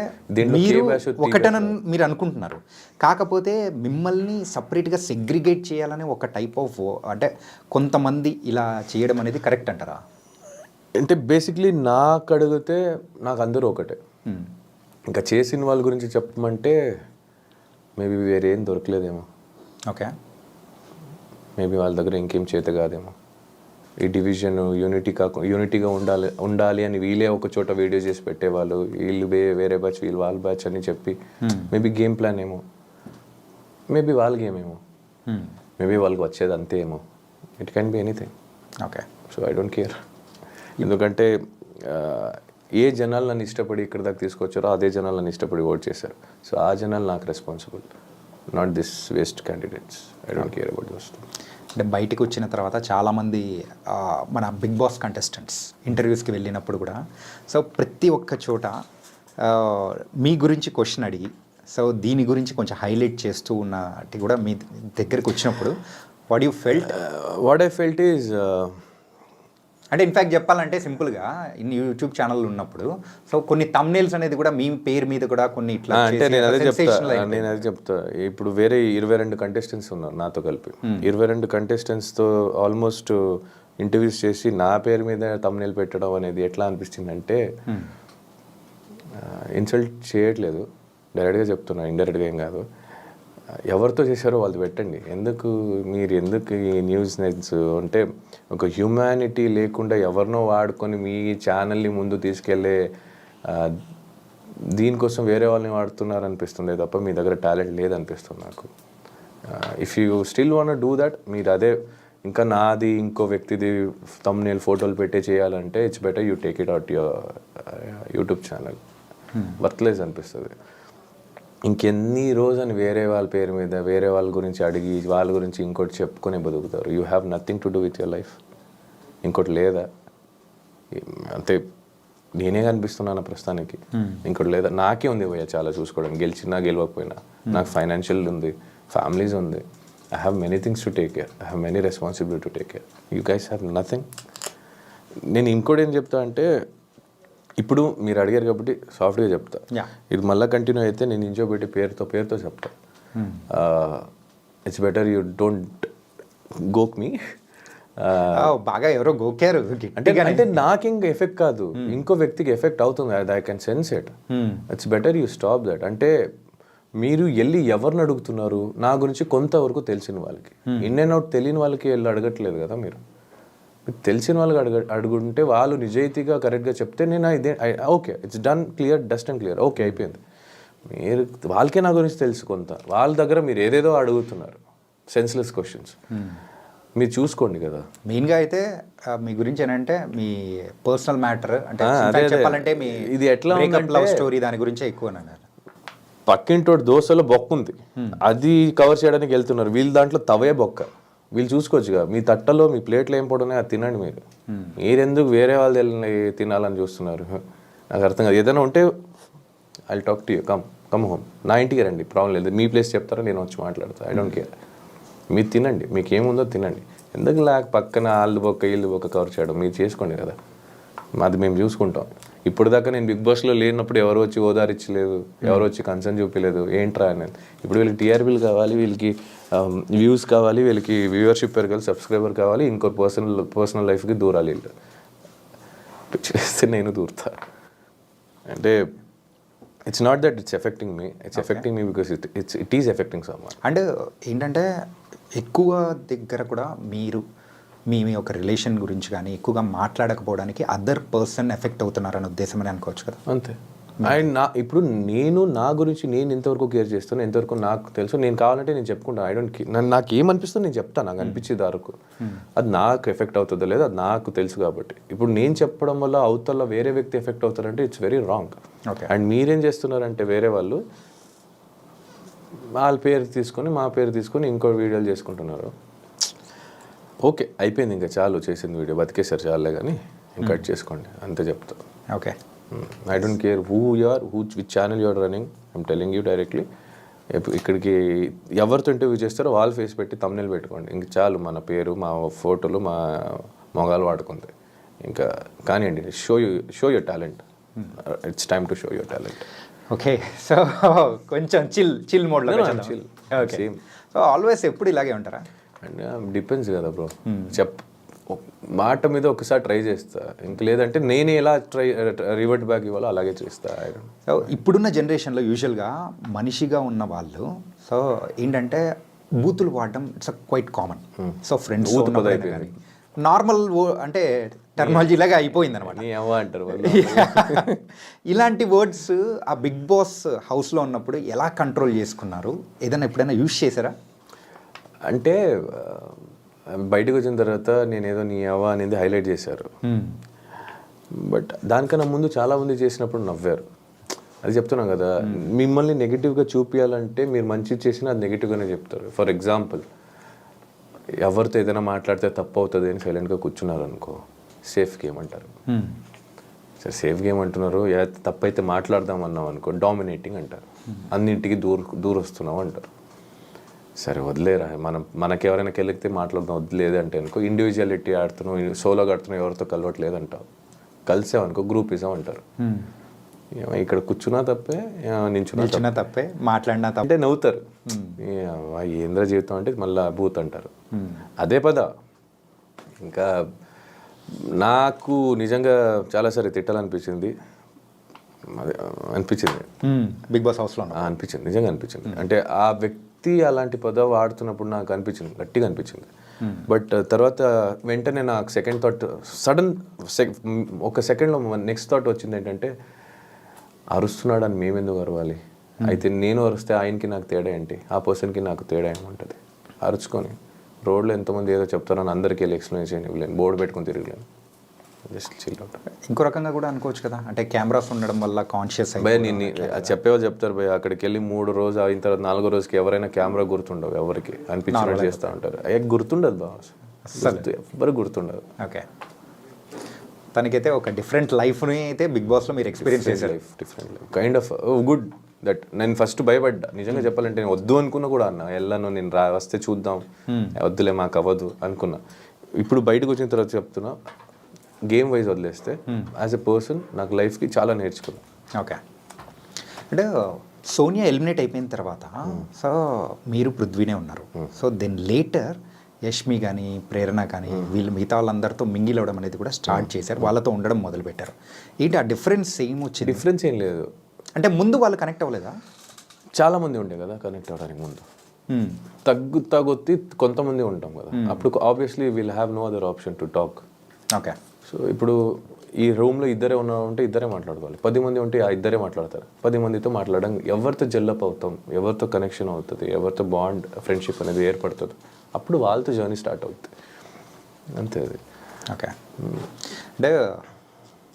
మీరు ఒకటనని మీరు అనుకుంటున్నారు, కాకపోతే మిమ్మల్ని సపరేట్గా సెగ్రిగేట్ చేయాలని ఒక టైప్ ఆఫ్ అంటే కొంతమంది ఇలా చేయడం అనేది కరెక్ట్ అంటారా? అంటే బేసిక్లీ నాకు అడిగితే నాకు అందరూ ఒకటే. ఇంకా చేసిన వాళ్ళ గురించి చెప్పమంటే మేబీ వేరేం దొరకలేదేమో. ఓకే. మేబీ వాళ్ళ దగ్గర ఇంకేం చేత కాదేమో. ఈ డివిజన్ యూనిటీగా ఉండాలి అని వీళ్ళే ఒక చోట వీడియో చేసి పెట్టేవాళ్ళు, వీళ్ళు వేరే బ్యాచ్, వీళ్ళు వాళ్ళ బ్యాచ్ అని చెప్పి మేబీ గేమ్ ప్లాన్ ఏమో, మేబీ వాళ్ళ గేమ్ ఏమో, మేబీ వాళ్ళకి వచ్చేది అంతే ఏమో. It can be anything. Okay. So I don't care. ఎందుకంటే ఏ జనాలు నన్ను ఇష్టపడి ఇక్కడ దాకా తీసుకొచ్చారో అదే జనాలు నన్ను ఇష్టపడి ఓట్ చేశారు. సో ఆ జనాలు నాకు responsible, not this waste candidates. I don't care about those. అంటే బయటికి వచ్చిన తర్వాత చాలామంది మన బిగ్ బాస్ కంటెస్టెంట్స్ ఇంటర్వ్యూస్కి వెళ్ళినప్పుడు కూడా సో ప్రతి ఒక్క చోట మీ గురించి క్వశ్చన్ అడిగి సో దీని గురించి కొంచెం హైలైట్ చేస్తూ ఉన్నట్టు కూడా మీ దగ్గరికి వచ్చినప్పుడు వాట్ ఐ ఫెల్ట్ ఈజ్ అంటే ఇన్ఫ్యాక్ట్ చెప్పాలంటే సింపుల్గా ఇన్ని యూట్యూబ్ ఛానల్ ఉన్నప్పుడు సో కొన్ని థంబ్నెయిల్స్ అనేది కూడా మీ పేరు మీద కూడా కొన్ని ఇట్లా అంటే నేను అదే చెప్తా. ఇప్పుడు వేరే 22 కంటెస్టెంట్స్ ఉన్నారు నాతో కలిపి. 22 కంటెస్టెంట్స్తో ఆల్మోస్ట్ ఇంటర్వ్యూస్ చేసి నా పేరు మీద థంబ్నెయిల్ పెట్టడం అనేది ఎట్లా అనిపిస్తుందంటే ఇన్సల్ట్ చేయట్లేదు, డైరెక్ట్గా చెప్తున్నా, ఇండైరెక్ట్గా ఏం కాదు. ఎవరితో చేశారో వాళ్ళు పెట్టండి. మీరు ఎందుకు ఈ న్యూస్ నెట్స్ అంటే ఒక హ్యూమానిటీ లేకుండా ఎవరినో వాడుకొని మీ ఛానల్ని ముందు తీసుకెళ్ళే దీనికోసం వేరే వాళ్ళని వాడుతున్నారు అనిపిస్తుంది తప్ప మీ దగ్గర టాలెంట్ లేదనిపిస్తుంది నాకు. If you still want do that, మీరు అదే ఇంకా నాది ఇంకో వ్యక్తిది థంబ్నెయిల్ ఫోటోలు పెట్టే చేయాలంటే it's better you take it out your YouTube channel. Worthless అనిపిస్తుంది. ఇంకెన్ని రోజని వేరే వాళ్ళ పేరు మీద వేరే వాళ్ళ గురించి అడిగి వాళ్ళ గురించి ఇంకోటి చెప్పుకొని బతుకుతారు. You have nothing to do with your life. ఇంకోటి లేదా అంతే, నేనే కనిపిస్తున్నాను ప్రస్తుతానికి. ఇంకోటి లేదా, నాకే ఉంది పోయా చాలా చూసుకోవడం, గెలిచినా గెలవకపోయినా. నాకు ఫైనాన్షియల్ ఉంది, ఫ్యామిలీస్ ఉంది. I have many things to take care, I have many responsibility to take care. You guys have nothing. నేను ఇంకోటి ఏం చెప్తా అంటే, ఇప్పుడు మీరు అడిగారు కాబట్టి సాఫ్ట్గా చెప్తా. ఇది మళ్ళీ కంటిన్యూ అయితే నేను ఇంజో పెట్టి పేరుతో చెప్తా. ఇట్స్ బెటర్ యూ డోంట్ గోక్ మీ. బాగా ఎవరో గోకారు అంటే నాకు ఇంకా ఎఫెక్ట్ కాదు, ఇంకో వ్యక్తికి ఎఫెక్ట్ అవుతుంది. I can sense it. It's better you stop that. అంటే మీరు వెళ్ళి ఎవరిని అడుగుతున్నారు? నా గురించి కొంతవరకు తెలిసిన వాళ్ళకి, ఇన్ అండ్ అవుట్ తెలియని వాళ్ళకి వెళ్ళి అడగట్లేదు కదా మీరు. తెలిసిన వాళ్ళకి అడుగుంటే వాళ్ళు నిజాయితీగా కరెక్ట్గా చెప్తే నేను ఇదే okay, it's done, clear, dust and clear, okay అయిపోయింది. మీరు వాళ్ళకే నా గురించి తెలుసు కొంత, వాళ్ళ దగ్గర మీరు ఏదేదో అడుగుతున్నారు సెన్స్లెస్ క్వశ్చన్స్. మీరు చూసుకోండి కదా. మెయిన్గా అయితే మీ గురించి ఏంటంటే మీ పర్సనల్ మ్యాటర్ అంటే అదే, in fact అదే. చెప్పాలంటే మీ ఇది ఎట్లా ఉందంటే- లవ్ స్టోరీ దాని గురించే ఎక్కువ అన్నారు. పక్కింటోటి దోశలో బొక్క ఉంది, అది కవర్ చేయడానికి వెళ్తున్నారు. వీళ్ళ దాంట్లో తవే బొక్క, వీళ్ళు చూసుకోవచ్చుగా. మీ తట్టలో మీ ప్లేట్లు ఏం పడున్నాయి అది తినండి మీరు. మీరెందుకు వేరే వాళ్ళు తినాలని చూస్తున్నారు? నాకు అర్థం కాదు. ఏదైనా ఉంటే I talk to you, come home, నా ఇంటికి రండి, ప్రాబ్లం లేదు. మీ ప్లేస్ చెప్తారా, నేను వచ్చి మాట్లాడతాను, ఐ డోంట్ కేర్. మీరు తినండి, మీకు ఏముందో తినండి. ఎందుకు పక్కన వాళ్ళు బొక్క వీళ్ళు బొక్క కవర్ చేయడం? మీరు చేసుకోండి కదా, అది మేము చూసుకుంటాం. ఇప్పుడు దాకా నేను బిగ్ బాస్లో లేనప్పుడు ఎవరు వచ్చి ఓదారిచ్చలేదు, ఎవరు వచ్చి కన్సర్న్ చూపించలేదు, ఏంట్రా అనేది. ఇప్పుడు వీళ్ళకి టీఆర్పీలు కావాలి, వీళ్ళకి వ్యూస్ కావాలి, వీళ్ళకి వ్యూవర్షిప్ పెరగాలి, సబ్స్క్రైబర్ కావాలి, ఇంకో పర్సనల్ లైఫ్కి దూరాలి. వీళ్ళు చేస్తే నేను దూరుతా. అంటే it's not that it's effecting me, it's effecting me because it is affecting someone. And ఏంటంటే ఎక్కువ దగ్గర కూడా మీరు మీ ఒక రిలేషన్ గురించి కానీ ఎక్కువగా మాట్లాడకపోవడానికి అదర్ పర్సన్ ఎఫెక్ట్ అవుతున్నారనే ఉద్దేశం అని అనుకోవచ్చు కదా. అంతే. అండ్ ఇప్పుడు నేను నా గురించి నేను ఎంతవరకు కేర్ చేస్తాను, ఎంతవరకు నాకు తెలుసు. నేను కావాలంటే నేను చెప్పుకుంటాను, ఐ డోంట్ నాకు ఏమనిపిస్తుందో నేను చెప్తాను, నాకు అనిపించేది వరకు. అది నాకు ఎఫెక్ట్ అవుతుందో లేదో అది నాకు తెలుసు కాబట్టి. ఇప్పుడు నేను చెప్పడం వల్ల అవతల వేరే వ్యక్తి ఎఫెక్ట్ అవుతారంటే ఇట్స్ వెరీ రాంగ్. అండ్ మీరేం చేస్తున్నారంటే వేరే వాళ్ళు వాళ్ళ పేరు తీసుకొని మా పేరు తీసుకొని ఇంకో వీడియోలు చేసుకుంటున్నారు. ఓకే, అయిపోయింది, ఇంకా చాలు చేసింది వీడియో, బతికేసారు చాలే, కానీ ఇంకా కట్ చేసుకోండి అంతే చెప్తా. Okay, I don't care who you are, which channel you are running, I'm telling you directly. ఇక్కడికి ఎవరితో ఇంటర్వ్యూ చేస్తారో వాళ్ళ ఫేస్ పెట్టి తమ్నెల్ పెట్టుకోండి, ఇంక చాలు. మన పేరు మా ఫోటోలు మా మొగాలు వాడుకుంది ఇంకా కానివ్వండి. Show your talent, it's time to show your talent. Okay. So కొంచెం చిల్ మోడ్లో chill. Okay. Same. So always ఎప్పుడు ఇలాగే ఉంటారా? అండ్ డిపెండ్స్ కదా బ్రో. మాట మీద ఒకసారి ట్రై చేస్తా, ఇంక లేదంటే నేను ఎలా రివర్ట్ బ్యాక్ ఇవ్వాలో అలాగే చేస్తా. సో ఇప్పుడున్న జనరేషన్లో యూజువల్గా మనిషిగా ఉన్న వాళ్ళు సో ఏంటంటే బూతులు వాడడం it's quite common. So friends అయిపోయింది, నార్మల్ అంటే టెర్మినాలజీ లాగా అయిపోయింది అనమాట. అంటారు ఇలాంటి వర్డ్స్ ఆ బిగ్ బాస్ హౌస్లో ఉన్నప్పుడు ఎలా కంట్రోల్ చేసుకున్నారు? ఏదైనా ఎప్పుడైనా యూజ్ చేశారా? అంటే బయటకు వచ్చిన తర్వాత నేను ఏదో నీ అవ్వ అనేది హైలైట్ చేశారు, బట్ దానికన్నా ముందు చాలామంది చేసినప్పుడు నవ్వారు. అది చెప్తున్నాం కదా, మిమ్మల్ని నెగిటివ్గా చూపించాలంటే మీరు మంచి చేసినా అది నెగిటివ్గానే చెప్తారు. ఫర్ ఎగ్జాంపుల్, ఎవరితో ఏదైనా మాట్లాడితే తప్పు అవుతుంది అని సైలెంట్గా కూర్చున్నారు అనుకో, సేఫ్ గేమ్ అంటారు. సరే సేఫ్ గేమ్ అంటున్నారు, తప్పు అయితే మాట్లాడదాం అన్నాం అనుకో డామినేటింగ్ అంటారు, అన్నింటికి దూరొస్తున్నాం అంటారు. సరే వదిలేరా, మనకి ఎవరైనా కెలిగితే మాట్లాడదాం, వదిలేదు అంటే అనుకో ఇండివిజువాలిటీ ఆడుతున్నావు, సోలోగా ఆడుతున్నావు, ఎవరితో కలవట్లేదు అంటావు. కలిసామనుకో గ్రూపిజం అంటారు. ఇక్కడ కూర్చున్నా తప్పే, నించున్నా తప్పే, మాట్లాడినా తప్పే అంటే నవ్వుతారు. ఏంద్ర జీవితం అంటే మళ్ళీ బూత్ అంటారు. అదే పద. ఇంకా నాకు నిజంగా చాలాసారి తిట్టాలనిపించింది, బిగ్ బాస్ హౌస్లో అనిపించింది, నిజంగా అనిపించింది. అంటే ఆ వ్యక్తి అలాంటి పదం వాడుతున్నప్పుడు నాకు అనిపించింది, గట్టిగా అనిపించింది. బట్ తర్వాత వెంటనే నాకు సెకండ్ థాట్, ఒక సెకండ్లో నెక్స్ట్ థాట్ వచ్చింది ఏంటంటే, అరుస్తున్నాడని మేమెందుకు అరవాలి? అయితే నేను అరిస్తే ఆయనకి నాకు తేడా ఏంటి, ఆ పర్సన్కి నాకు తేడా ఏముంటుంది? అరుచుకొని రోడ్లో ఎంతమంది ఏదో చెప్తారని అందరికీ వెళ్ళి ఎక్స్ప్లెయిన్ చేయలేను, బోర్డు పెట్టుకొని తిరగలేను, జస్ట్ చిల్ అవుట్. ఇంకో రకంగా కూడా అనుకోవచ్చు కదా, అంటే కెమెరాస్ ఉండడం వల్ల కాన్షియస్ భయ నేను చెప్పేవాళ్ళు చెప్తారు భయ, అక్కడికి వెళ్ళి 3 రోజు అయిన తర్వాత 4వ రోజుకి ఎవరైనా కెమెరా గుర్తుండవు, ఎవరికి అనిపించినట్టు చేస్తూ ఉంటారు. గుర్తుండదు బాగా, ఎవరికి గుర్తుండదు. ఓకే, తనకైతే ఒక డిఫరెంట్ లైఫ్ని అయితే బిగ్ బాస్లో మీరు ఎక్స్పీరియన్స్ చేశారు. Different life, kind of good that. నేను ఫస్ట్ భయపడ్డా నిజంగా చెప్పాలంటే, నేను వద్దు అనుకున్నా కూడా అన్న వెళ్ళను, నేను వస్తే చూద్దాం, వద్దులే మాకు అవ్వదు అనుకున్నా. ఇప్పుడు బయటకు వచ్చిన తర్వాత చెప్తున్నా, గేమ్ వైజ్ వదిలేస్తే యాజ్ ఎ పర్సన్ నాకు లైఫ్కి చాలా నేర్చుకున్నాను. ఓకే, అంటే సోనియా ఎలిమినేట్ అయిపోయిన తర్వాత సో మీరు పృథ్వీనే ఉన్నారు. సో దెన్ లేటర్ యష్మి కానీ ప్రేరణ కానీ వీళ్ళు మిగతా వాళ్ళందరితో మింగిల్ అవ్వడం అనేది కూడా స్టార్ట్ చేశారు, వాళ్ళతో ఉండడం మొదలుపెట్టారు. ఏంటి ఆ డిఫరెన్స్ ఏం వచ్చింది? డిఫరెన్స్ ఏం లేదు. అంటే ముందు వాళ్ళు కనెక్ట్ అవ్వలేదా? చాలామంది ఉండే కదా కనెక్ట్ అవ్వడానికి ముందు, తగ్గుతి కొంతమంది ఉంటాం కదా, అప్పుడు obviously will have no other option to talk. Okay, so ఇప్పుడు ఈ రూమ్లో ఇద్దరే ఉంటే ఇద్దరే మాట్లాడుకోవాలి, 10 మంది ఉంటే ఆ ఇద్దరే మాట్లాడతారు. 10 మందితో మాట్లాడడం, ఎవరితో జెల్లప్ అవుతాం, ఎవరితో కనెక్షన్ అవుతుంది, ఎవరితో బాండ్ ఫ్రెండ్షిప్ అనేది ఏర్పడుతుంది, అప్పుడు వాళ్ళతో జర్నీ స్టార్ట్ అవుతుంది. అంతే అది. ఓకే. అంటే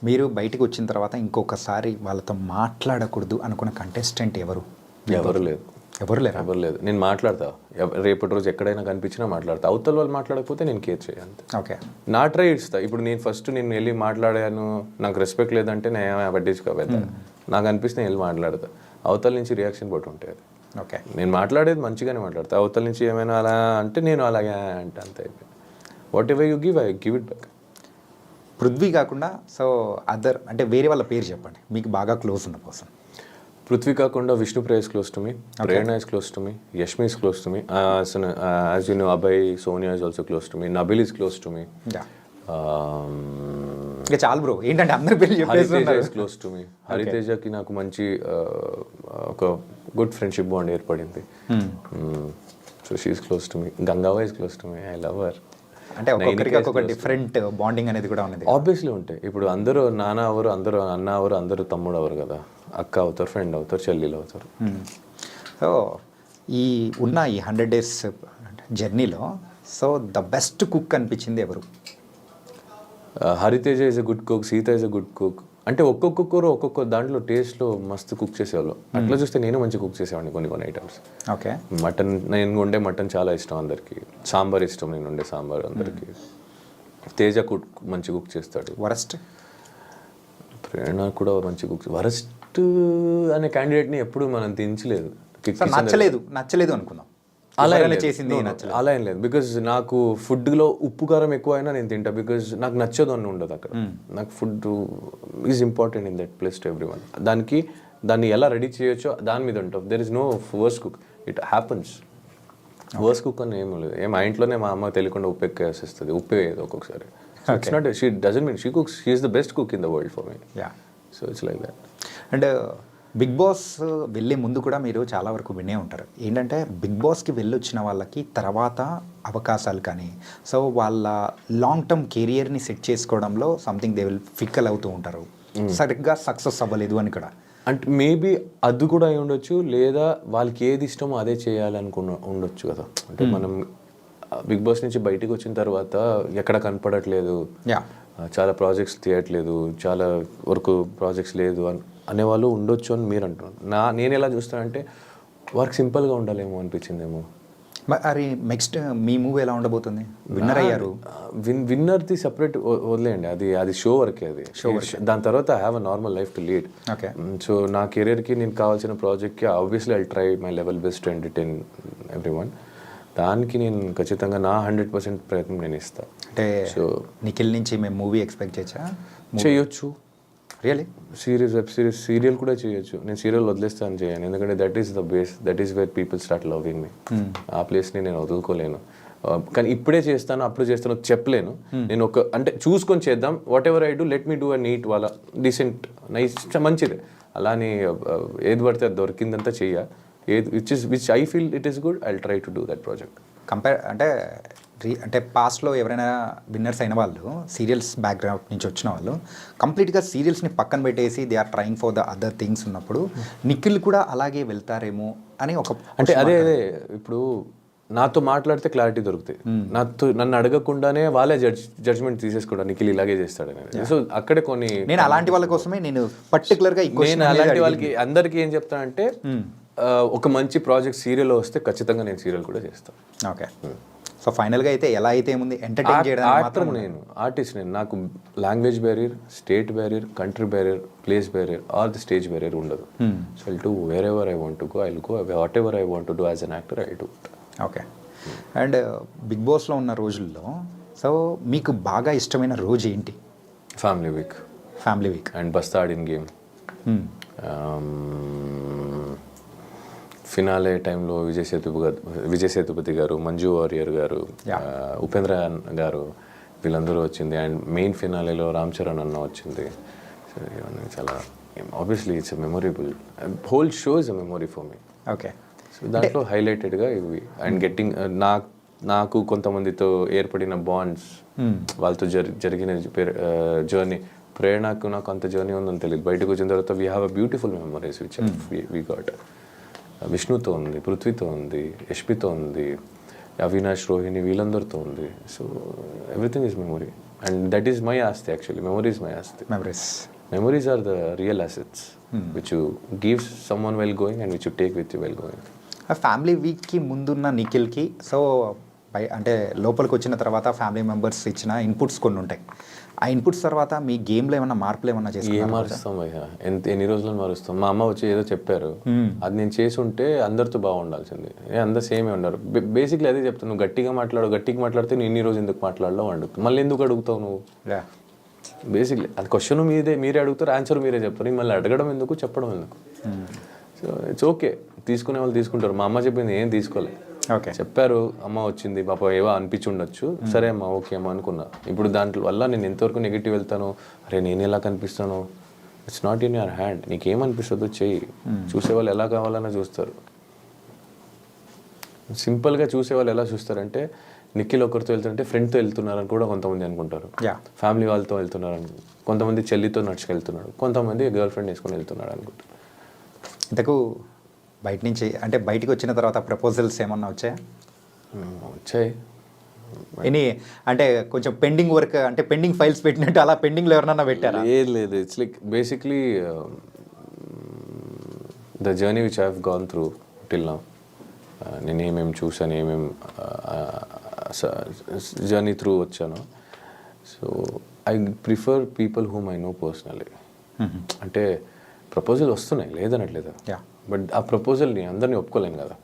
మీరు బయటికి వచ్చిన తర్వాత ఇంకొకసారి వాళ్ళతో మాట్లాడకూడదు అనుకున్న కంటెస్టెంట్ ఎవరు? ఎవరు లేదు. ఎవరు లేరు? ఎవరు లేదు. నేను మాట్లాడతా, రేపటి రోజు ఎక్కడైనా కనిపించినా మాట్లాడతా. అవతల వాళ్ళు మాట్లాడకపోతే నేను కేర్ చేయాలి. ఓకే. నా ట్రై ఇస్తా. ఇప్పుడు నేను ఫస్ట్ నేను వెళ్ళి మాట్లాడాను, నాకు రెస్పెక్ట్ లేదంటే నేను పట్టించుకోవాలి. నాకు అనిపిస్తే నేను వెళ్ళి మాట్లాడతా. అవతల నుంచి రియాక్షన్ బట్టి ఉంటుంది. ఓకే. నేను మాట్లాడేది మంచిగానే మాట్లాడతా. అవతల నుంచి ఏమైనా అలా అంటే నేను అలాగే అంటే అంతే అయిపోయింది. What ever you give, I give it back. Prithvi కాకుండా సో అదర్ అంటే వేరే వాళ్ళ పేరు చెప్పండి మీకు బాగా క్లోజ్ ఉన్న పర్సన్. పృథ్వీ కాకుండా Vishnupriya is close to me, Prerna is close to me, Yashmi is close to me, as you know Abhay, Sonia is also close to me, Nabil is close to me, ఇంకా చాలు బ్రో, ఏంటంటే అందరి పేరు Hariteja is close to me. హరితేజకి నాకు మంచి ఒక గుడ్ ఫ్రెండ్షిప్ బాండ్ ఏర్పడింది. So she is close to me. గంగావా is close to me, I love her. అంటే ఒక్కొక్కరికి ఒక్కొక్క డిఫరెంట్ బాండింగ్ అనేది కూడా ఉన్నది. ఆబ్వియస్లీ ఉంటాయి. ఇప్పుడు అందరూ నాన్న అవరు, అందరూ అన్న అవరు, అందరూ తమ్ముడు అవరు కదా. అక్క అవుతారు, ఫ్రెండ్ అవుతారు, చెల్లెలు అవుతారు. సో ఈ ఉన్న ఈ 100 days జర్నీలో సో ద బెస్ట్ కుక్ అనిపించింది ఎవరు? Hariteja is a good cook, Sita is a good cook. అంటే ఒక్కొక్కరు ఒక్కొక్క దాంట్లో టేస్ట్లో మస్తు కుక్ చేసేవాళ్ళు. అట్లా చూస్తే నేను మంచి కుక్ చేసేవాడిని కొన్ని ఐటమ్స్. ఓకే. మటన్, నేను వండే మటన్ చాలా ఇష్టం అందరికి. సాంబార్ ఇష్టం, నేను వండే సాంబార్ అందరికి. తేజ కుక్ మంచి కుక్ చేస్తాడు. వరస్ట్? ప్రేరణ కూడా మంచి కుక్. వరస్ట్ అనే క్యాండిడేట్ని ఎప్పుడు మనం దించలేదు. నచ్చలేదు అనుకుందాం. అలా చేసింది అలా ఏం లేదు. బికాజ్ నాకు ఫుడ్లో ఉప్పు కారం ఎక్కువ అయినా నేను తింటా. బికాజ్ నాకు నచ్చదు అని ఉండదు అక్కడ. నాకు food is important in that place to everyone. దాన్ని ఎలా రెడీ చేయొచ్చో దాని మీద ఉంటాం. There is no worse cook, it happens. Worse cook అని ఏం లేదు. మా ఇంట్లోనే మా అమ్మ తెలియకుండా ఉప్పు ఎక్కువ వేసేస్తుంది, ఉప్పు వేయదు ఒక్కొక్కసారి. It's not, she doesn't mean she cooks, she is the best cook in the world for me. So it's like that. And Bigg Boss వెళ్ళే ముందు కూడా మీరు చాలా వరకు వినే ఉంటారు ఏంటంటే బిగ్ బాస్కి వెళ్ళొచ్చిన వాళ్ళకి తర్వాత అవకాశాలు కానీ సో వాళ్ళ లాంగ్ టర్మ్ కెరియర్ని సెట్ చేసుకోవడంలో సంథింగ్ దే విల్ ఫిక్కల్ అవుతూ ఉంటారు. సరిగ్గా సక్సెస్ అవ్వలేదు అని కూడా అంటే మేబీ అది కూడా అయి ఉండొచ్చు, లేదా వాళ్ళకి ఏది ఇష్టమో అదే చేయాలనుకున్న ఉండొచ్చు కదా. అంటే మనం బిగ్ బాస్ నుంచి బయటకు వచ్చిన తర్వాత ఎక్కడ కనపడట్లేదు, చాలా ప్రాజెక్ట్స్ తీయట్లేదు, చాలా వరకు ప్రాజెక్ట్స్ లేదు అనేవాళ్ళు ఉండొచ్చు అని మీరు అంటున్నారు. నేను ఎలా చూస్తానంటే వర్క్ సింపుల్గా ఉండాలేమో అనిపించిందేమో. మరి నెక్స్ట్ మీ మూవీ ఎలా ఉండబోతుంది? విన్నర్ అయ్యారు. విన్నర్ది సపరేట్ వదిలేయండి, అది షో వరకే. అది షో దాని తర్వాత I have a normal life to lead. Okay. So నా కెరీర్కి నేను కావాల్సిన ప్రాజెక్ట్కి obviously I try my level best to entertain every one. దానికి నేను ఖచ్చితంగా నా 100% ప్రయత్నం నేను ఇస్తాను. అంటే సో నిఖిల్ నుంచి మేము మూవీ ఎక్స్పెక్ట్ చేయొచ్చు. Really? Series, web series, serial కూడా చేయొచ్చు. నేను సీరియల్ వదిలేస్తాను చేయను, ఎందుకంటే that is the base, that is where people start loving మీ. ఆ ప్లేస్ని నేను వదులుకోలేను. కానీ ఇప్పుడే చేస్తాను అప్పుడు చేస్తాను చెప్పలేను. నేను అంటే చూసుకొని చేద్దాం. Whatever I do let me do a neat వాళ్ళ డీసెంట్ నైస్ మంచిదే. అలానే ఏది పడితే అది దొరికిందంతా చెయ్య. Which I feel it is good, I will try to do that project. అంటే పాస్ట్లో ఎవరైనా విన్నర్స్ అయిన వాళ్ళు సీరియల్స్ బ్యాక్గ్రౌండ్ నుంచి వచ్చిన వాళ్ళు కంప్లీట్గా సీరియల్స్ని పక్కన పెట్టేసి they are trying for the other things ఉన్నప్పుడు నిఖిల్ కూడా అలాగే వెళ్తారేమో అని ఒక అంటే అదే ఇప్పుడు నాతో మాట్లాడితే క్లారిటీ దొరుకుతాయి. నన్ను అడగకుండానే వాళ్ళే జడ్జ్మెంట్ తీసేసుకోవడం నిఖిల్ ఇలాగే చేస్తాడు అనేది. సో అక్కడే కొన్ని నేను అలాంటి వాళ్ళ కోసమే నేను పర్టికులర్గా నేను అలాంటి వాళ్ళకి అందరికీ ఏం చెప్తానంటే ఒక మంచి ప్రాజెక్ట్ సీరియల్ వస్తే ఖచ్చితంగా నేను సీరియల్ కూడా చేస్తాను. ఓకే. సో ఫైనల్గా అయితే ఎలా అయితే ఉంది ఎంటర్టైన్ చేయడానికి మాత్రం నేను ఆర్టిస్ట్. నేను నాకు language barrier, state barrier, country barrier, place barrier or the stage barrier ఉండదు. So I'll do wherever I want to go, I'll go. Whatever I want to do as an actor I do. Okay. And Bigg బాస్లో ఉన్న రోజుల్లో సో మీకు బాగా ఇష్టమైన రోజు ఏంటి? Family week. Family week and బస్తా ఆడిన గేమ్. ఫినాలే టైంలో విజయ్ సేతుపతి గారు, మంజు వారియర్ గారు, ఉపేంద్ర గారు వీళ్ళందరూ వచ్చింది. అండ్ మెయిన్ ఫినాలేలో రామ్ చరణ్ అన్న వచ్చింది. చాలా obviously it's a memorable, whole show is a memory for me. Okay. So దాంట్లో హైలైటెడ్గా ఇవి. అండ్ గెట్టింగ్ నాకు కొంతమందితో ఏర్పడిన బాండ్స్, వాళ్ళతో జరిగిన జర్నీ ప్రేరణకు నాకు అంత జర్నీ ఉందని తెలియదు. బయటకు వచ్చిన తర్వాత we have a beautiful memories which we got. విష్ణుతో ఉంది, పృథ్వీతో ఉంది, యష్మితో ఉంది, అవినాష్, రోహిణి, వీళ్ళందరితో ఉంది. So everything is memory and that is my ఆస్తి. యాక్చువల్లీ మెమరీ ఈజ్ మై ఆస్తి. Memories are the real assets which you give someone well going and which you take with you well going. Family వీక్కి ముందున్న నిఖిల్కి సో అంటే లోపలికి వచ్చిన తర్వాత ఫ్యామిలీ మెంబర్స్ ఇచ్చిన ఇన్పుట్స్ కొన్ని ఉంటాయి. ఆ ఇన్పుట్స్ తర్వాత మీ గేమ్లో ఏమన్నా మార్పులు ఏమన్నా చేసి ఏం మారుస్తాం భయ్యా, ఎన్ని రోజులను మారుస్తాం. మా అమ్మ వచ్చి ఏదో చెప్పారు, అది నేను చేసి ఉంటే అందరితో బాగుండాల్సింది. అందరు సేమే ఉన్నారు. బేసిక్లీ అదే చెప్తాను, నువ్వు గట్టిగా మాట్లాడితే నేను ఇన్ని రోజు ఎందుకు మాట్లాడలో అడుగుతావు, మళ్ళీ ఎందుకు అడుగుతావు నువ్వు. బేసిక్లీ అది క్వశ్చన్ మీరే అడుగుతారు, ఆన్సర్ మీరే చెప్తారు, మళ్ళీ అడగడం ఎందుకు, చెప్పడం ఎందుకు. సో ఇట్స్ ఓకే, తీసుకునే వాళ్ళు తీసుకుంటారు. మా అమ్మ చెప్పింది ఏం తీసుకోలే, ఓకే చెప్పారు, అమ్మ వచ్చింది పాప ఏవో అనిపించి ఉండొచ్చు, సరే అమ్మ ఓకే అమ్మ అనుకున్నా. ఇప్పుడు దాంట్లో వల్ల నేను ఎంతవరకు నెగిటివ్ వెళ్తాను, అరే నేను ఎలా కనిపిస్తాను, it's not in your hand. నీకేమనిపిస్తుందో చెయ్యి. చూసేవాళ్ళు ఎలా కావాలన్నా చూస్తారు. సింపుల్గా చూసేవాళ్ళు ఎలా చూస్తారంటే నిఖిల్ ఒకరితో వెళ్తారంటే ఫ్రెండ్తో వెళ్తున్నారని కూడా కొంతమంది అనుకుంటారు, ఫ్యామిలీ వాళ్ళతో వెళ్తున్నారని, కొంతమంది చెల్లితో నడుచుకెళ్తున్నాడు, కొంతమంది గర్ల్ ఫ్రెండ్ వేసుకొని వెళ్తున్నాడు అనుకుంటారు. ఇంతకు బయట నుంచి అంటే బయటికి వచ్చిన తర్వాత ప్రపోజల్స్ ఏమన్నా వచ్చాయా? వచ్చాయి. ఎనీ అంటే కొంచెం పెండింగ్ వర్క్ అంటే పెండింగ్ ఫైల్స్ పెట్టినట్టు అలా పెండింగ్లో ఎవరన్నా పెట్టారా? లేదు, it's like basically the journey which I have gone through till now. నేను ఏమేమి చూసాను, ఏమేమి జర్నీ త్రూ వచ్చాను. So I prefer people whom I know personally. అంటే ప్రపోజల్ వస్తున్నాయి లేదనట్లేదు, బట్ ఆ ప్రపోజల్ని అందరినీ ఒప్పుకోలేను కదా.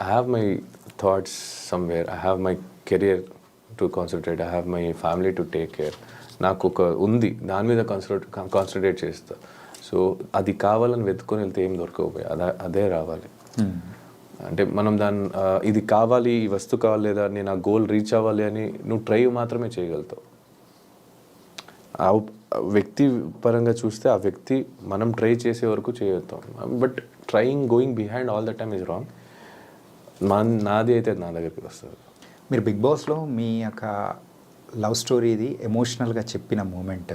I have my thoughts somewhere, I have my career to concentrate, I have my family to take care. నాకు ఒక ఉంది, దాని మీద కాన్సన్ట్రేట్ చేస్తా. సో అది కావాలని వెతుకొని వెళ్తే ఏం దొరకకపోయి అదే రావాలి. అంటే మనం ఇది కావాలి, ఈ వస్తువు కావాలి, లేదా నేను ఆ గోల్ రీచ్ అవ్వాలి అని నువ్వు ట్రై మాత్రమే చేయగలుగుతావు. ఆ వ్యక్తి పరంగా చూస్తే ఆ వ్యక్తి మనం ట్రై చేసే వరకు చేయగలుగుతాం, but going behind all the time is wrong. నాది అయితే నా దగ్గరికి వస్తుంది. మీరు బిగ్ బాస్లో మీ యొక్క లవ్ స్టోరీది ఎమోషనల్గా చెప్పిన మూమెంట్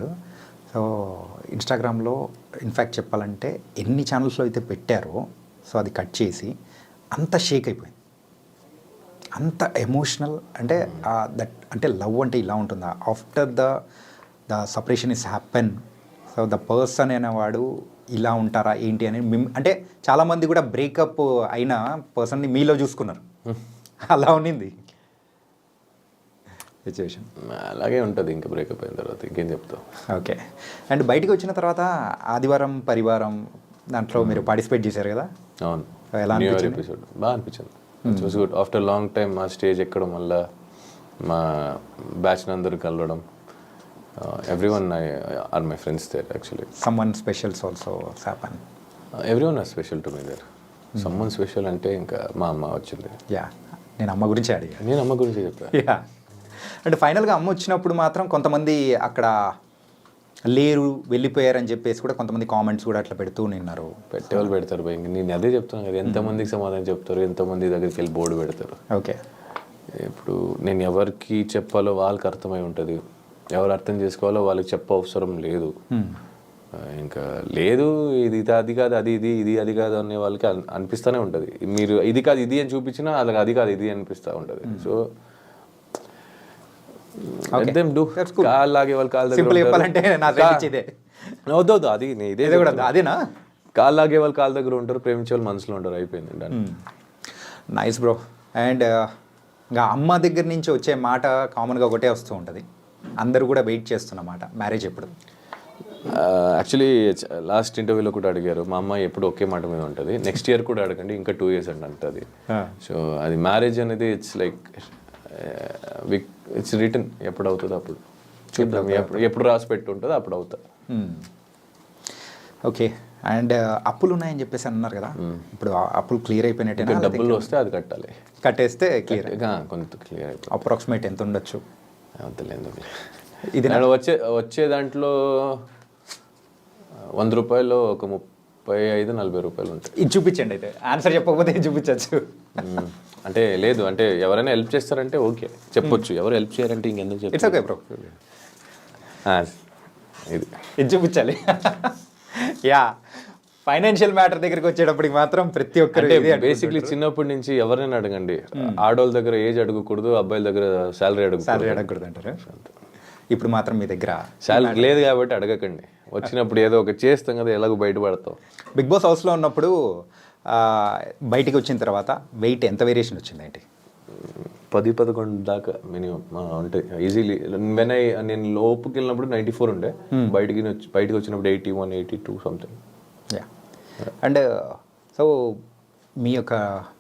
సో ఇన్స్టాగ్రామ్లో ఇన్ఫ్యాక్ట్ చెప్పాలంటే ఎన్ని ఛానల్స్లో అయితే పెట్టారో సో అది కట్ చేసి అంత షేక్ అయిపోయింది, అంత ఎమోషనల్. అంటే దట్ అంటే లవ్ అంటే ఇలా ఉంటుందా, after the separation is happen, so the person అనేవాడు ఇలా ఉంటారా ఏంటి అని అంటే చాలామంది కూడా బ్రేకప్ అయిన పర్సన్ని మీలో చూసుకున్నారు, అలా ఉన్నింది సిచ్యువేషన్. అలాగే ఉంటుంది ఇంకా బ్రేకప్ అయిన తర్వాత, ఇంకేం చెప్తావు. ఓకే. అండ్ బయటకు వచ్చిన తర్వాత ఆదివారం పరివారం దాంట్లో మీరు పార్టిసిపేట్ చేశారు కదా? అవును. ఎలా అనిపించింది? ఎపిసోడ్ బాగా అనిపించింది. It was good. After long time మా స్టేజ్ ఎక్కడం వల్ల మా బ్యాచ్ అందరూ కలవడం, everyone are my friends there actually. Someone special also happen. Everyone are special to me there. Someone special అంటే ఇంకా మా అమ్మ వచ్చింది. నేను అమ్మ గురించి అడిగా. నేను అమ్మ గురించి చెప్పా. అంటే ఫైనల్గా అమ్మ వచ్చినప్పుడు మాత్రం కొంతమంది అక్కడ లేరు, వెళ్ళిపోయారని చెప్పేసి కూడా కొంతమంది కామెంట్స్ కూడా అట్లా పెడుతూ నిన్నారు. పెట్టేవాళ్ళు పెడతారు భయ. నేను అదే చెప్తున్నాను కదా, ఎంతమందికి సమాధానం చెప్తారు, ఎంతమంది దగ్గరికి వెళ్ళి బోర్డు పెడతారు. ఓకే. ఇప్పుడు నేను ఎవరికి చెప్పాలో వాళ్ళకి అర్థమై ఉంటుంది, ఎవరు అర్థం చేసుకోవాలో వాళ్ళకి చెప్ప అవసరం లేదు. ఇంకా లేదు ఇది అది కాదు అది ఇది అది కాదు అనే వాళ్ళకి అనిపిస్తూనే ఉంటుంది. మీరు ఇది కాదు ఇది అని చూపించినా అలాగే అది కాదు ఇది అనిపిస్తూ ఉంటుంది. సో కాళ్ళు లాగే వాళ్ళు కాళ్ళ వద్దు అది ఇదే అదేనా, కాళ్ళు లాగే వాళ్ళు కాళ్ళ దగ్గర ఉంటారు, ప్రేమించే వాళ్ళు మనసులో ఉంటారు. అయిపోయింది. Nice bro. అండ్ ఇంకా అమ్మ దగ్గర నుంచి వచ్చే మాట కామన్గా ఒకటే వస్తూ ఉంటుంది, అందరూ కూడా వెయిట్ చేస్తున్నమాట, మ్యారేజ్ ఎప్పుడు? యాక్చువల్లీ లాస్ట్ ఇంటర్వ్యూలో కూడా అడిగారు, మా అమ్మాయి ఎప్పుడు ఒకే మాట మీద ఉంటుంది, నెక్స్ట్ ఇయర్ కూడా అడగండి, ఇంకా 2 years అంటుంది. సో అది మ్యారేజ్ అనేది ఇట్స్ లైక్ ఇట్స్ రిటర్న్, ఎప్పుడు అవుతుందో అప్పుడు చూద్దాం, ఎప్పుడు రాసి పెట్టి ఉంటుందో అప్పుడు అవుతా. ఓకే. అండ్ అప్పులు ఉన్నాయని చెప్పేసి అన్నారు కదా, ఇప్పుడు అప్పులు క్లియర్ అయిపోయినట్టే? డబ్బులు వస్తే అది కట్టాలి, కట్టేస్తే క్లియర్, కొంత క్లియర్ అయిపోయి. అప్రాక్సిమేట్ ఎంత ఉండొచ్చు? అంతలేదు. ఇది వచ్చే దాంట్లో 100 రూపాయలు ఒక 35-40 రూపాయలు ఉంటాయి. ఇది చూపించండి, అయితే ఆన్సర్ చెప్పకపోతే ఇది చూపించచ్చు. అంటే లేదు, అంటే ఎవరైనా హెల్ప్ చేస్తారంటే ఓకే చెప్పొచ్చు, ఎవరు హెల్ప్ చేయాలంటే ఇంకెందుకు చెప్పచ్చు. It's okay bro. ఇది ఇది చూపించాలి. యా, ఫైనాన్షియల్ మ్యాటర్ దగ్గరికి వచ్చేటప్పటికి మాత్రం ప్రతి ఒక్కరు అంటే బేసిక్లీ చిన్నప్పటి నుంచి ఎవరైనా అడగండి, ఆడవాళ్ళ దగ్గర ఏజ్ అడగకూడదు, అబ్బాయిల దగ్గర శాలరీ సాలరీ అడగకూడదు అంటారు. ఇప్పుడు మాత్రం మీ దగ్గర శాలరీ లేదు కాబట్టి అడగకండి. వచ్చినప్పుడు ఏదో ఒక చేస్తాం కదా, ఎలాగో బయటపడతాం. బిగ్ బాస్ హౌస్లో ఉన్నప్పుడు బయటికి వచ్చిన తర్వాత వెయిట్ ఎంత వేరియేషన్ వచ్చింది ఏంటి? 10-11 దాకా మినిమం అంటే ఈజీలీ. నేను లోపుకి వెళ్ళినప్పుడు 94 ఉండే, బయటికి వచ్చినప్పుడు 81, 82 సంథింగ్. యా, అండ్ సో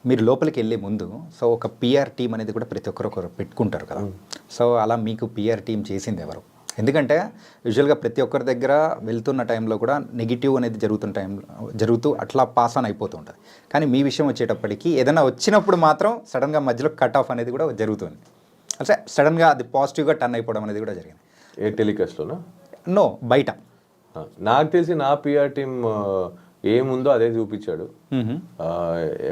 మీరు లోపలికి వెళ్ళే ముందు సో ఒక పిఆర్ టీం అనేది కూడా ప్రతి ఒక్కరు పెట్టుకుంటారు కదా. సో అలా మీకు పిఆర్ టీం చేసింది ఎవరు? ఎందుకంటే యూజువల్గా ప్రతి ఒక్కరి దగ్గర వెళ్తున్న టైంలో కూడా నెగిటివ్ అనేది జరుగుతూ అట్లా పాస్ ఆన్ అయిపోతూ ఉంటుంది. కానీ మీ విషయం వచ్చేటప్పటికి ఏదైనా వచ్చినప్పుడు మాత్రం సడన్గా మధ్యలో కట్ ఆఫ్ అనేది కూడా జరుగుతుంది. అంటే సడన్గా అది పాజిటివ్గా టర్న్ అయిపోవడం అనేది కూడా జరిగింది. ఏ టెలికాస్ట్లోనా? నో, బయట. నాకు తెలిసి నా పిఆర్ టీం ఏముందో అదే చూపించాడు.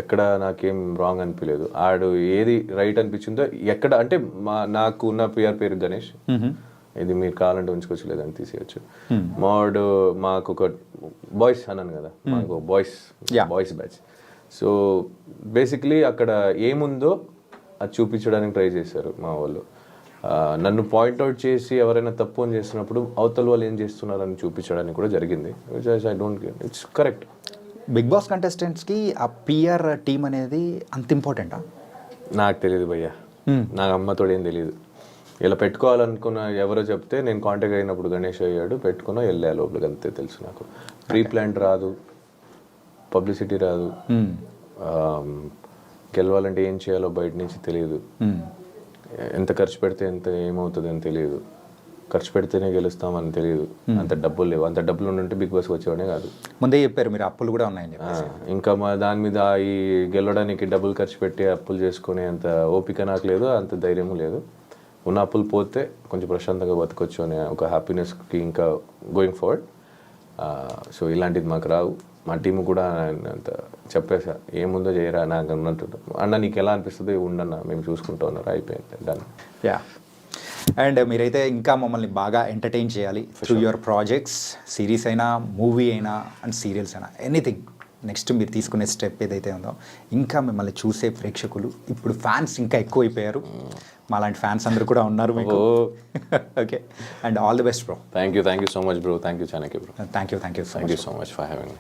ఎక్కడ నాకేం రాంగ్ అనిపించలేదు. ఆడు ఏది రైట్ అనిపించిందో ఎక్కడ అంటే నాకు ఉన్న పిఆర్ పేరు గణేష్, ఇది మీరు కావాలంటే ఉంచుకోవచ్చు లేదని తీసేయచ్చు. మాకు ఒక బాయ్స్ అన్నాను కదా, మాకు బాయ్స్ బ్యాచ్. సో బేసిక్లీ అక్కడ ఏముందో అది చూపించడానికి ట్రై చేశారు మా వాళ్ళు. నన్ను పాయింట్అవుట్ చేసి ఎవరైనా తప్పు అని చేస్తున్నప్పుడు అవతల వాళ్ళు ఏం చేస్తున్నారని చూపించడానికి కూడా జరిగింది. I don't it's correct. Bigg Boss కంటెస్టెంట్స్కి ఆ పిఆర్ టీం అనేది అంత ఇంపార్టెంటా? నాకు తెలియదు భయ్యా, నాకు అమ్మతోడు ఏం తెలియదు. ఇలా పెట్టుకోవాలనుకున్న ఎవరో చెప్తే నేను కాంటాక్ట్ అయినప్పుడు గణేష్ అయ్యాడు, పెట్టుకున్నా వెళ్ళా లోపలికి, అంతే తెలుసు నాకు. ప్రీ ప్లాన్ రాదు, పబ్లిసిటీ రాదు, గెలవాలంటే ఏం చేయాలో బయట నుంచి తెలియదు, ఎంత ఖర్చు పెడితే ఎంత ఏమవుతుంది అని తెలియదు, ఖర్చు పెడితేనే గెలుస్తామని తెలియదు, అంత డబ్బులు లేవు. అంత డబ్బులు ఉంటే బిగ్ బాస్కి వచ్చేవాడే కాదు. ముందే చెప్పారు మీరు అప్పులు కూడా ఉన్నాయని. ఇంకా మా దాని మీద ఈ గెలవడానికి డబ్బులు ఖర్చు పెట్టి అప్పులు చేసుకునే అంత ఓపిక నాకు లేదు, అంత ధైర్యము లేదు. ఉన్న అప్పులు పోతే కొంచెం ప్రశాంతంగా బతకొచ్చు అనే ఒక హ్యాపీనెస్కి ఇంకా గోయింగ్ ఫార్వర్డ్. సో ఇలాంటిది మాకు రావు. మా టీము కూడా అంత చెప్పేసా, ఏముందో చేయరా నాకు అన్నట్టు. అన్న నీకు ఎలా అనిపిస్తుంది ఉండన్న, మేము చూసుకుంటూ ఉన్నారు, అయిపోయింది, డన్. యా, అండ్ మీరైతే ఇంకా మమ్మల్ని బాగా ఎంటర్టైన్ చేయాలి త్రూ యువర్ ప్రాజెక్ట్స్, సిరీస్ అయినా, మూవీ అయినా అండ్ సీరియల్స్ అయినా, ఎనీథింగ్. నెక్స్ట్ మీరు తీసుకునే స్టెప్ ఏదైతే ఉందో ఇంకా మిమ్మల్ని చూసే ప్రేక్షకులు ఇప్పుడు ఫ్యాన్స్ ఇంకా ఎక్కువైపోయారు. మాలాంటి ఫ్యాన్స్ అందరూ కూడా ఉన్నారు మీకు. Okay, and all the best bro. Thank you so much bro. Thank you Chanakya bro. Thank you so much for having me.